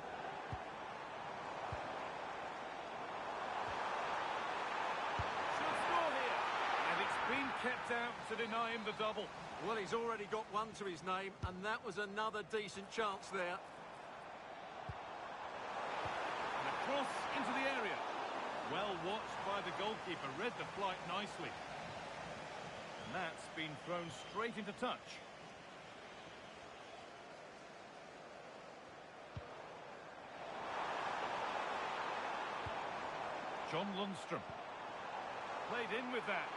S9: Should score here. And it's been kept out to deny him the double.
S6: Well, he's already got one to his name, and that was another decent chance there.
S9: And a cross into the area. Well watched by the goalkeeper, read the flight nicely. And that's been thrown straight into touch. John Lundstrom. Played in with that.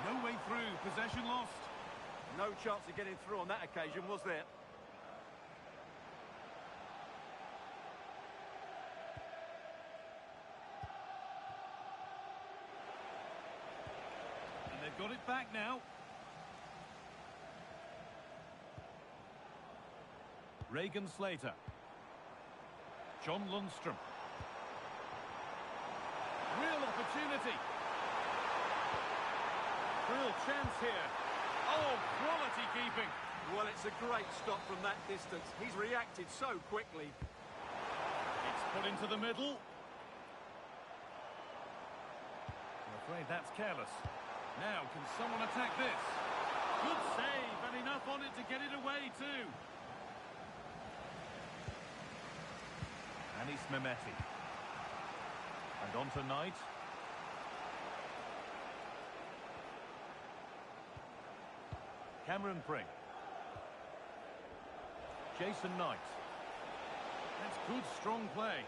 S9: No way through, possession lost.
S6: No chance of getting through on that occasion, was there?
S9: They've got it back now. Regan Slater. John Lundstrom. Real opportunity. Real chance here. Oh, quality keeping.
S6: Well, it's a great stop from that distance. He's reacted so quickly.
S9: It's put into the middle. I'm afraid that's careless. Now, can someone attack this? Good save, and enough on it to get it away too. Anis Mehmeti. And on to Knight. Cameron Pring. Jason Knight. That's good, strong play.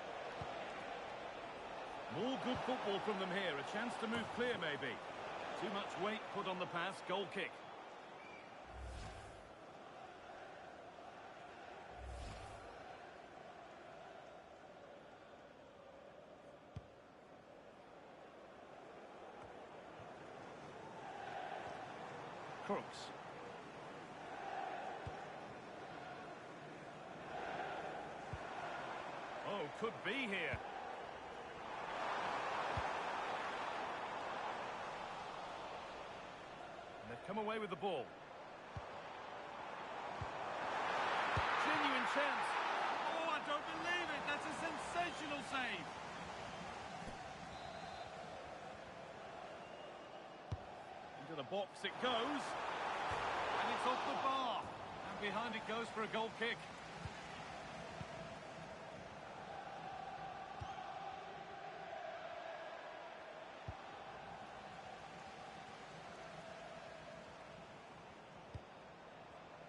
S9: More good football from them here. A chance to move clear, maybe. Too much weight put on the pass. Goal kick. Crooks. Oh, could be here. And they've come away with the ball. Genuine chance. Oh, I don't believe it. That's a sensational save. Into the box it goes. And it's off the bar. And behind it goes for a goal kick.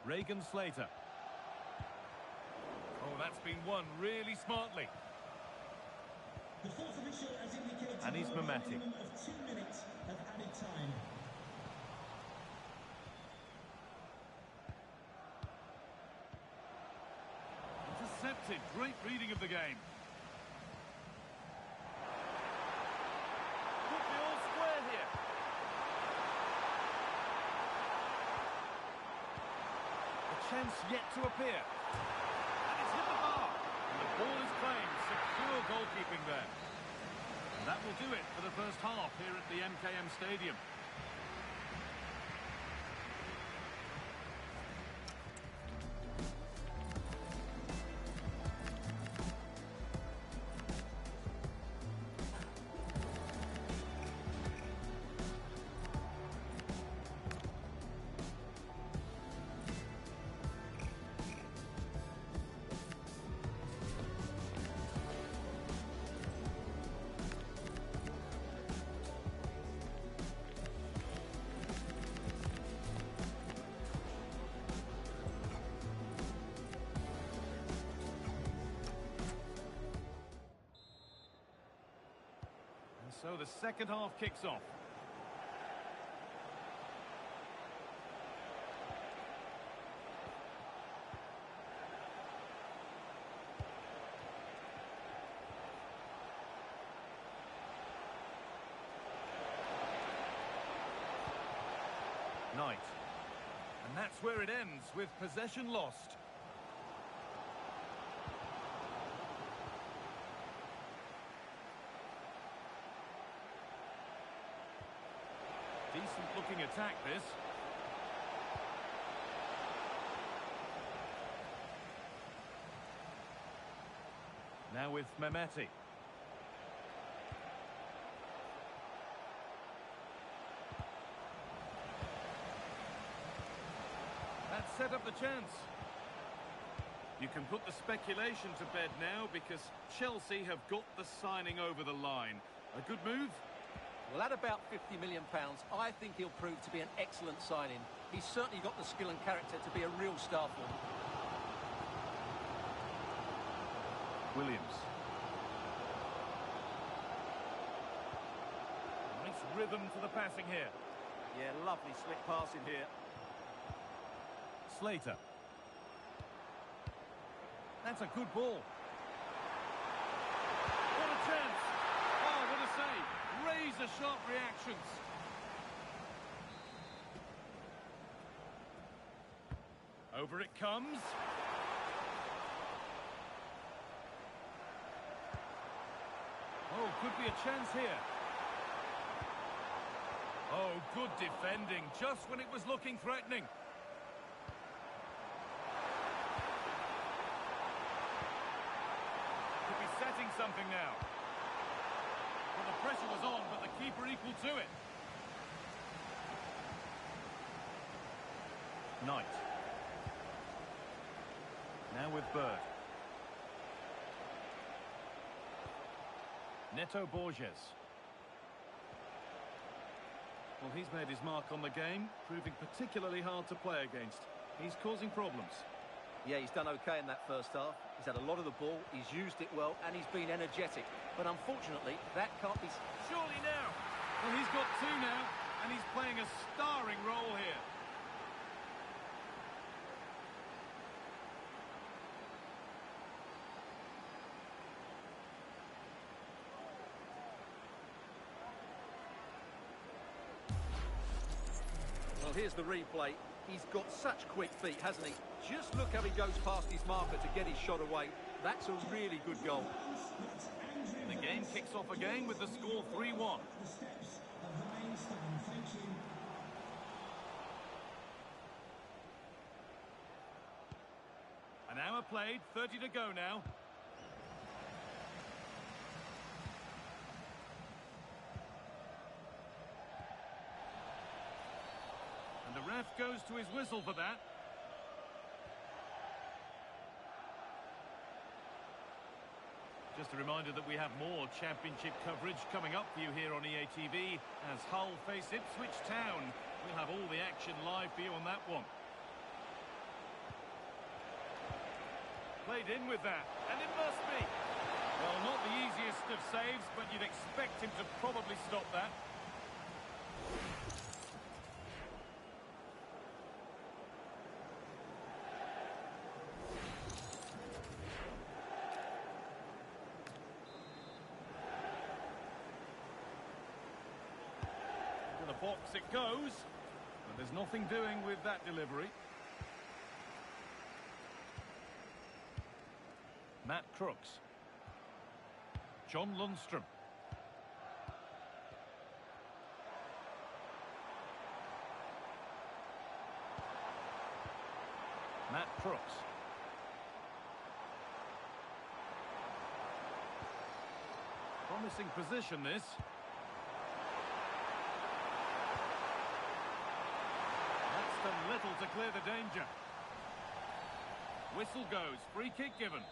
S9: Regan Slater. Oh, that's been won really smartly.
S8: The fourth official has indicated
S9: And he's
S8: a
S9: Mamati.
S8: minimum of 2 minutes of added time.
S9: Intercepted. Great reading of the game. Could be all square here. A chance yet to appear. And it's hit the bar. And the ball is claimed. Secure goalkeeping there. And that will do it for the first half here at the MKM Stadium. So the second half kicks off. Knight. And that's where it ends, with possession lost. Decent looking attack, this. Now with Mamati. That set up the chance. You can put the speculation to bed now because Chelsea have got the signing over the line. A good move?
S6: Well, at about £50 million, I think he'll prove to be an excellent signing. He's certainly got the skill and character to be a real star for them.
S9: Williams. Nice rhythm to the passing here.
S6: Yeah, lovely slick passing here.
S9: Slater. That's a good ball. What a chance! Oh, what a save! Razor-sharp reactions. Over it comes. Oh, could be a chance here. Oh, good defending, just when it was looking threatening. Could be setting something now. Well, the pressure was on, but the keeper equal to it. Knight. Now with Bird. Neto Borges. Well, he's made his mark on the game, proving particularly hard to play against. He's causing problems.
S6: Yeah, he's done okay in that first half. He's had a lot of the ball, he's used it well, and he's been energetic. But unfortunately, that can't be...
S9: Surely now! Well, he's got two now, and he's playing a starring role here.
S6: Well, here's the replay. He's got such quick feet, hasn't he? Just look how he goes past his marker to get his shot away. That's a really good goal.
S9: The game kicks off again with the score 3-1.
S8: The steps of the main stand. Thank you.
S9: An hour played, 30 to go now. And the ref goes to his whistle for that. Just a reminder that we have more championship coverage coming up for you here on EA TV as Hull face Ipswich Town. We'll have all the action live for you on that one. Played in with that, and it must be. Well, not the easiest of saves, but you'd expect him to probably stop that. To the box it goes, but there's nothing doing with that delivery. Matt Crooks. John Lundstrom. Matt Crooks. Promising position, this. That's done little to clear the danger. Whistle goes, free kick given.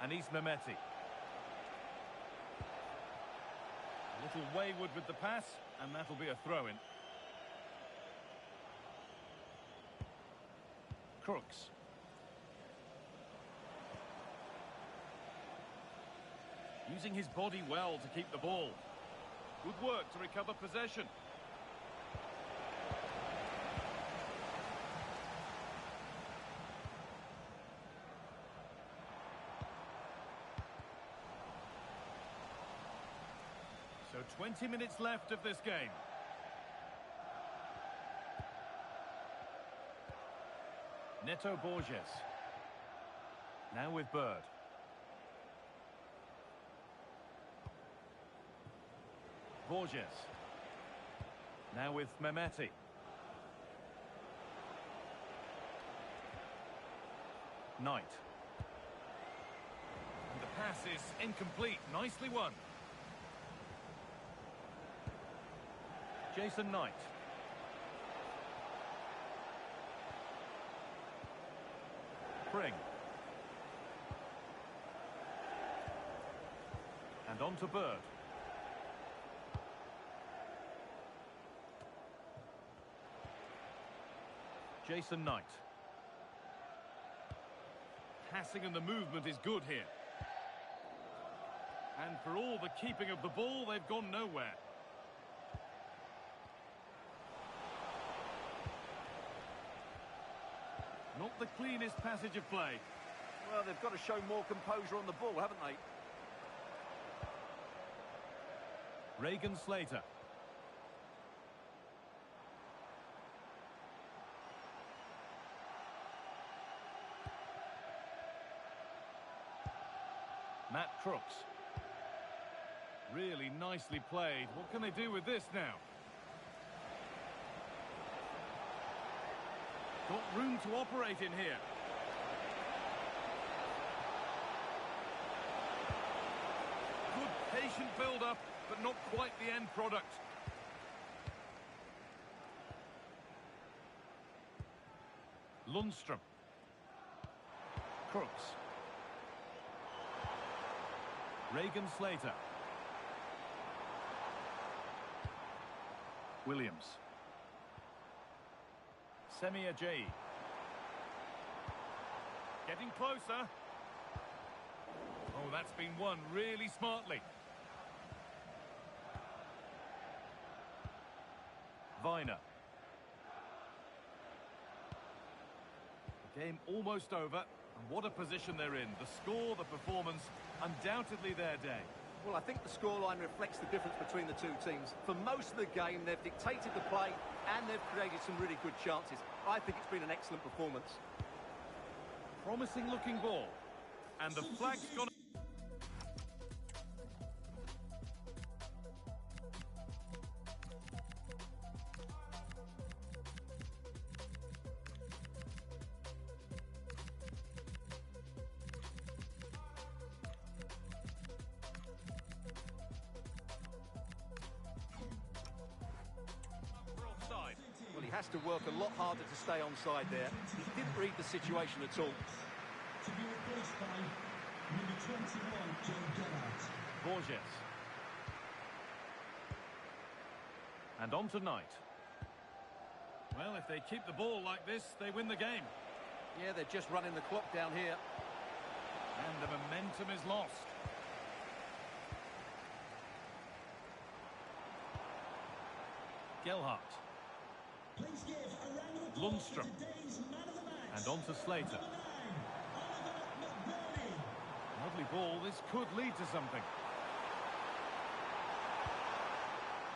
S9: Anis Mehmeti. A little wayward with the pass, and that'll be a throw-in. Crooks. Using his body well to keep the ball. Good work to recover possession. So 20 minutes left of this game. Neto Borges. Now with Bird. Borges. Now with Mehmeti. Knight. And the pass is incomplete. Nicely won. Jason Knight. Pring. And on to Bird. Jason Knight. Passing and the movement is good here. And for all the keeping of the ball, they've gone nowhere. Not the cleanest passage of play.
S6: Well, they've got to show more composure on the ball, haven't they?
S9: Regan Slater. Matt Crooks. Really nicely played. What can they do with this now? Got room to operate in here. Good patient build-up, but not quite the end product. Lundstrom. Crooks. Regan Slater. Williams. Semi Ajayi. Getting closer. Oh, that's been won really smartly. Viner. The game almost over. And what a position they're in. The score, the performance, undoubtedly their day.
S6: Well, I think the scoreline reflects the difference between the two teams. For most of the game, they've dictated the play and they've created some really good chances. I think it's been an excellent performance.
S9: Promising looking ball. And the flag's gone.
S6: Well, he has to work a lot harder to stay onside there. He didn't read the situation at all.
S8: To be replaced by number 21, Joe Gerrard.
S9: Borges. And on to Knight. Well, if they keep the ball like this, they win the game.
S6: Yeah, they're just running the clock down here.
S9: And the momentum is lost. Gelhardt.
S8: Please give a round of applause
S9: Lundstrom.
S8: to today's man of the match.
S9: And on to Slater. Lovely ball. This could lead to something.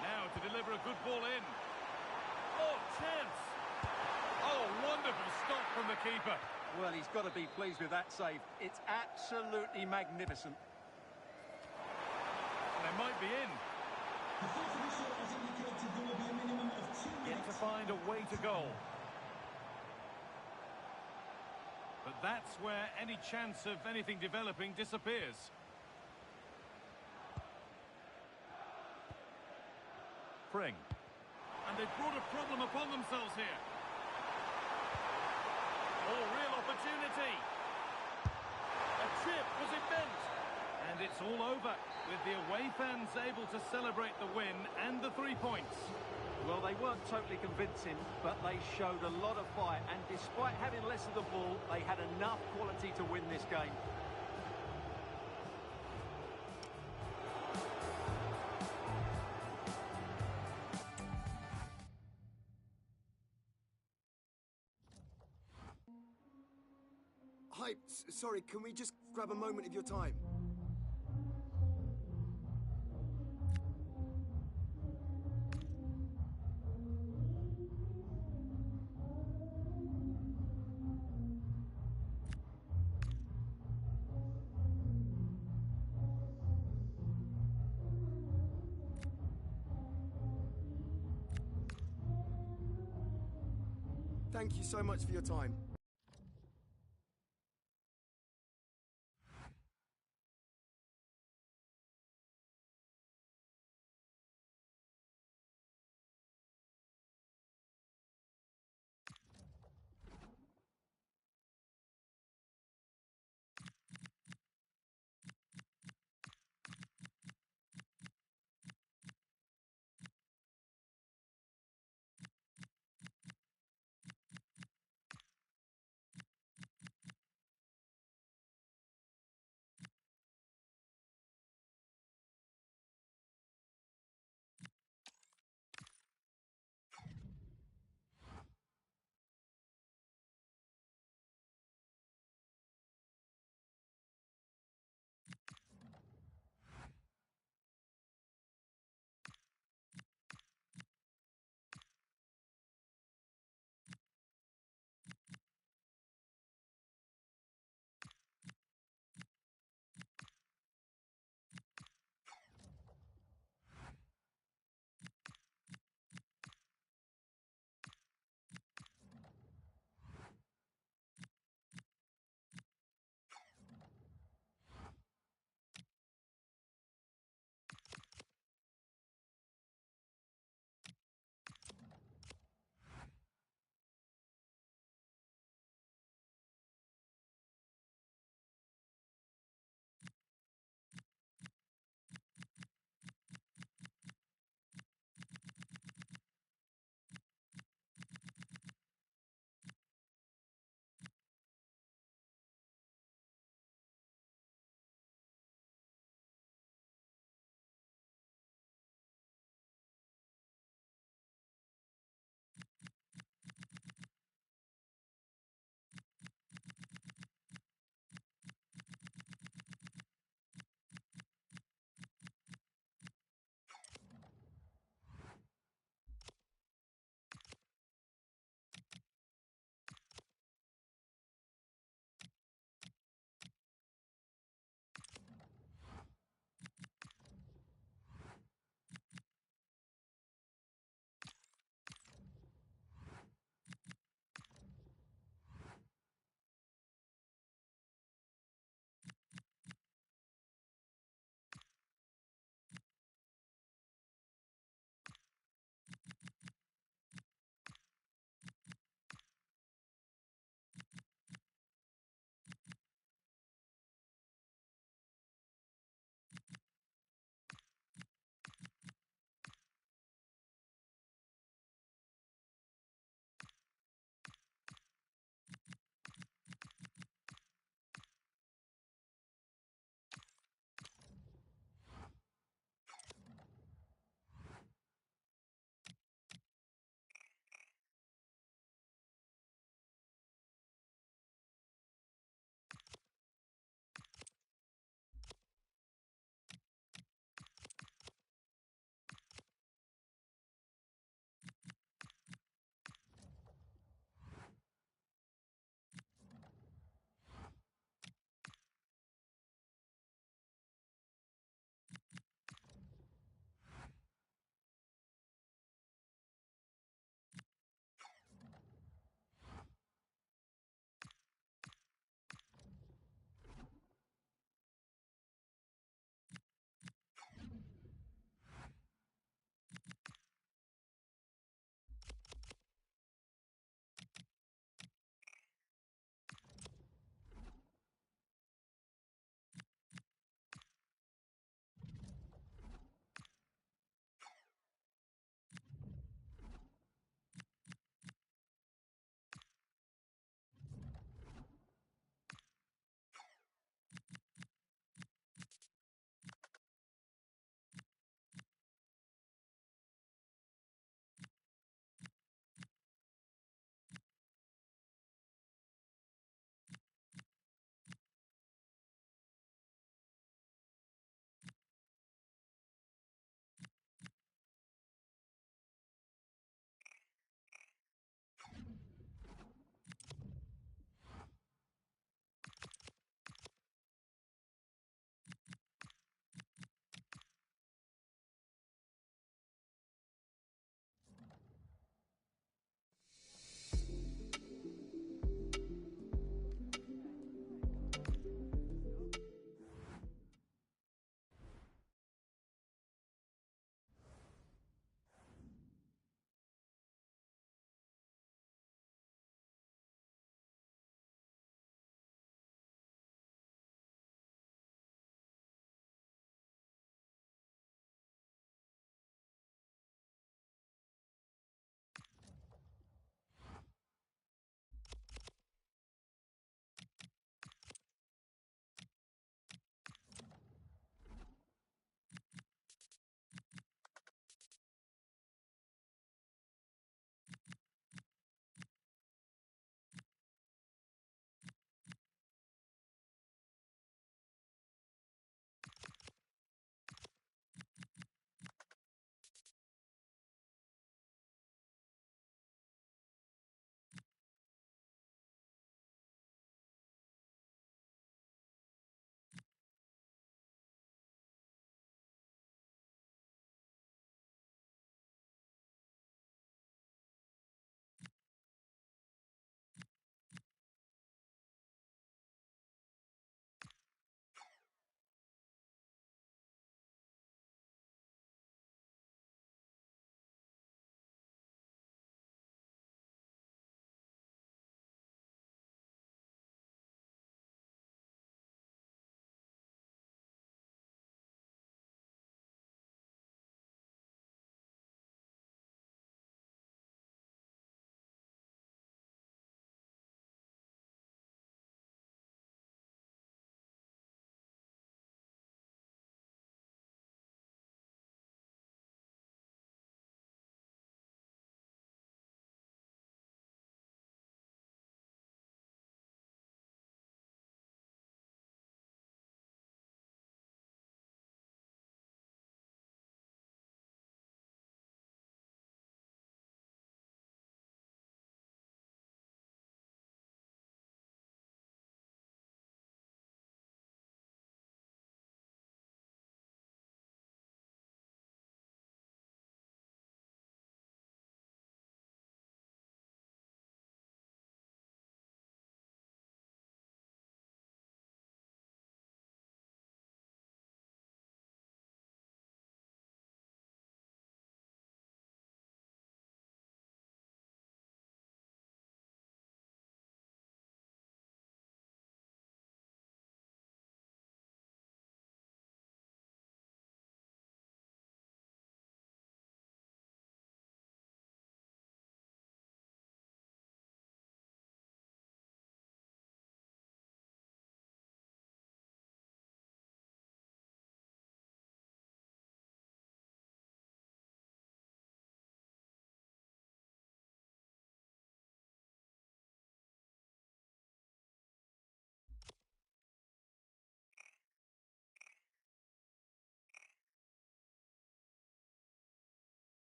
S9: Now to deliver a good ball in. Oh, chance! Oh, wonderful stop from the keeper.
S6: Well, he's got to be pleased with that save. It's absolutely magnificent.
S9: They might be in.
S8: The fourth official has indicated there will be a minimum of 2
S9: Yet
S8: minutes.
S9: to find a way to goal. But that's where any chance of anything developing disappears. Pring. And they've brought a problem upon themselves here. Oh, real opportunity. A chip, was it meant? And it's all over, with the away fans able to celebrate the win and the 3 points.
S6: Well, they weren't totally convincing, but they showed a lot of fight. And despite having less of the ball, they had enough quality to win this game.
S10: Hi, sorry, can we just grab a moment of your time? Thank you so much for your time.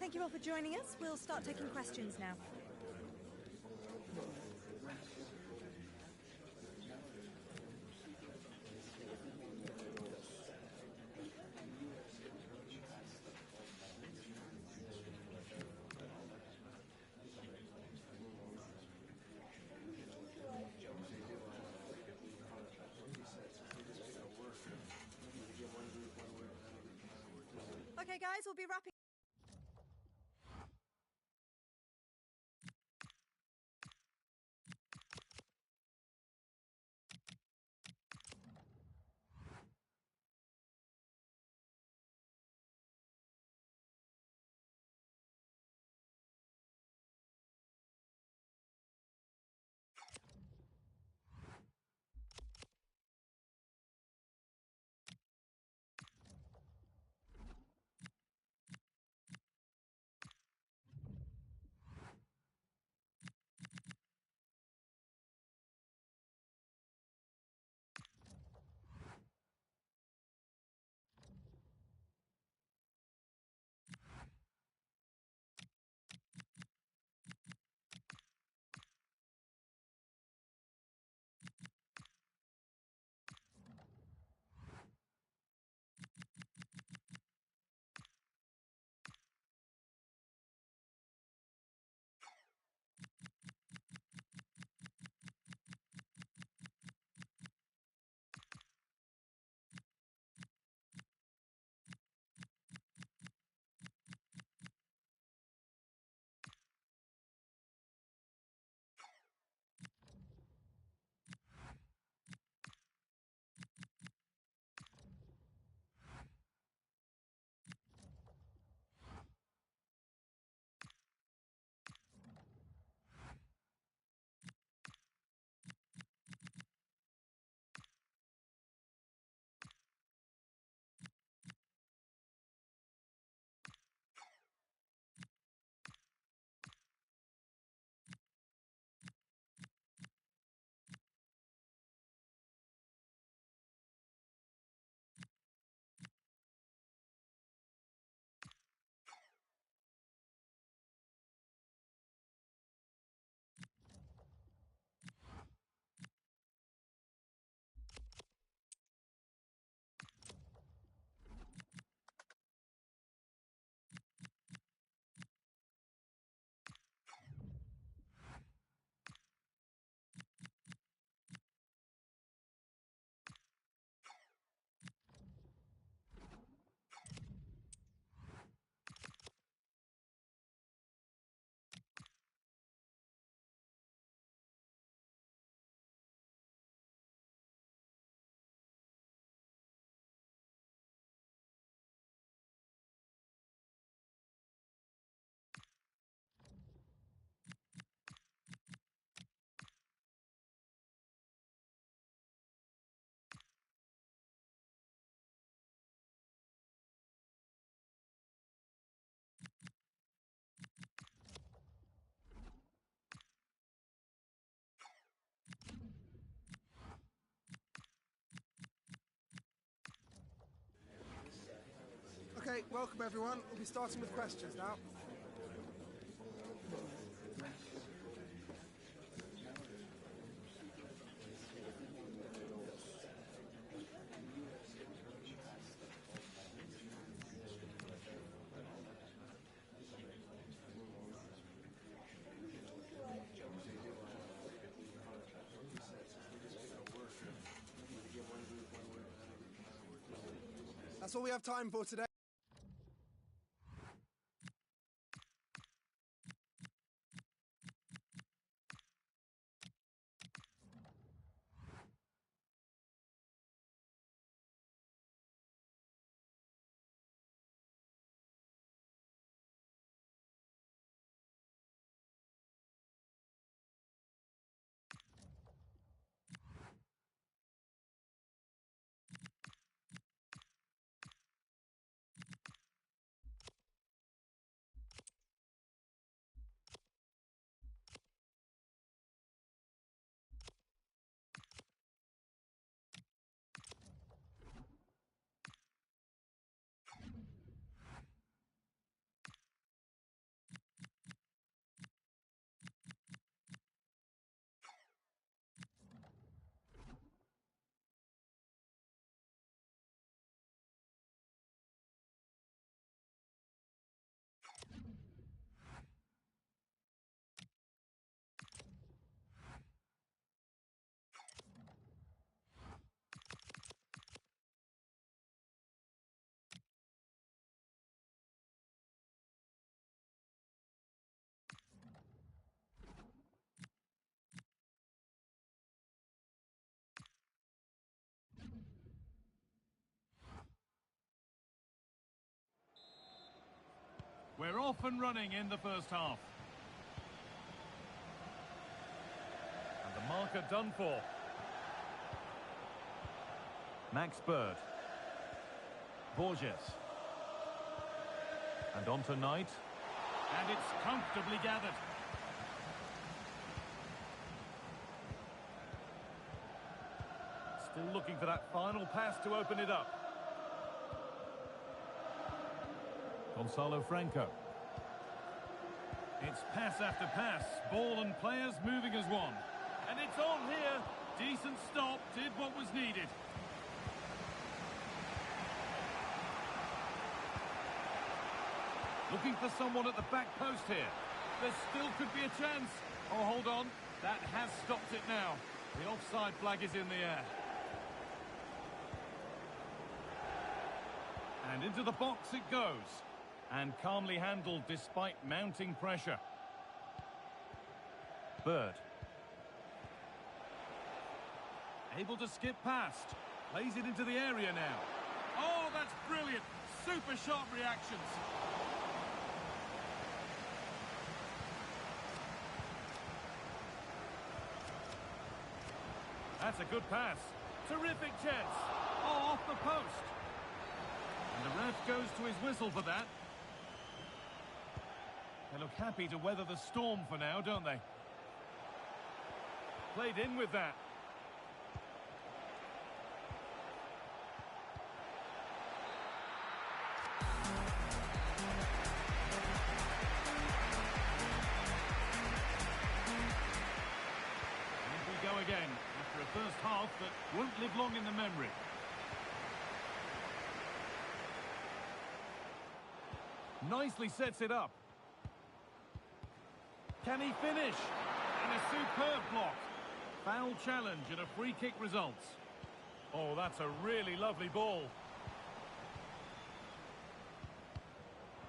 S11: Thank you all for joining us. We'll start taking questions now. Okay, guys, we'll be wrapping.
S12: Okay, welcome everyone. We'll be starting with questions now. That's all we have time for today.
S9: We're off and running in the first half. And the marker done for. Max Bird. Borges. And on to Knight. And it's comfortably gathered. Still looking for that final pass to open it up. Gonzalo Franco. It's pass after pass. Ball and players moving as one. And it's on here. Decent stop. Did what was needed. Looking for someone at the back post here. There still could be a chance. Oh, hold on. That has stopped it now. The offside flag is in the air. And into the box it goes. And calmly handled despite mounting pressure. Bird. Able to skip past. Plays it into the area now. Oh, that's brilliant. Super sharp reactions. That's a good pass. Terrific chance. Oh, off the post. And the ref goes to his whistle for that. They look happy to weather the storm for now, don't they? Played in with that. And we go again after a first half that won't live long in the memory. Nicely sets it up. Can he finish? And a superb block. Foul challenge and a free kick results. Oh, that's a really lovely ball.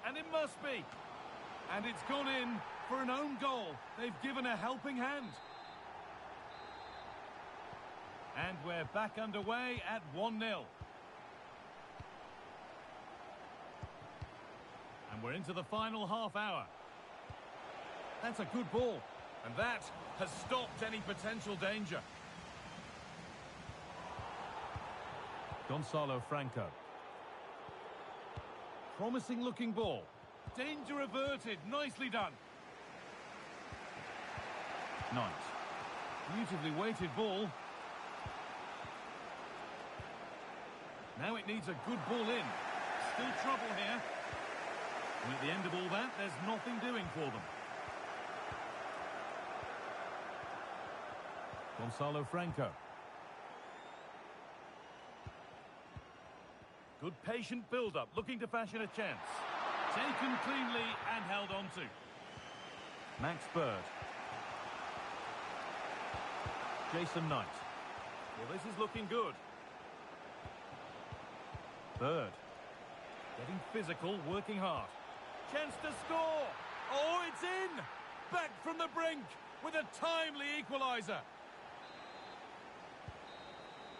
S9: And it must be. And it's gone in for an own goal. They've given a helping hand. And we're back underway at 1-0. And we're into the final half hour. That's a good ball. And that has stopped any potential danger. Gonzalo Franco. Promising looking ball. Danger averted. Nicely done. Knight. Beautifully weighted ball. Now it needs a good ball in. Still trouble here. And at the end of all that, there's nothing doing for them. Gonzalo Franco. Good patient build-up, looking to fashion a chance. Taken cleanly and held on to. Max Bird. Jason Knight. Well, this is looking good. Bird. Getting physical, working hard. Chance to score. Oh, it's in. Back from the brink with a timely equaliser.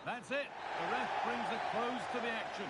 S9: That's it. The ref brings a close to the action.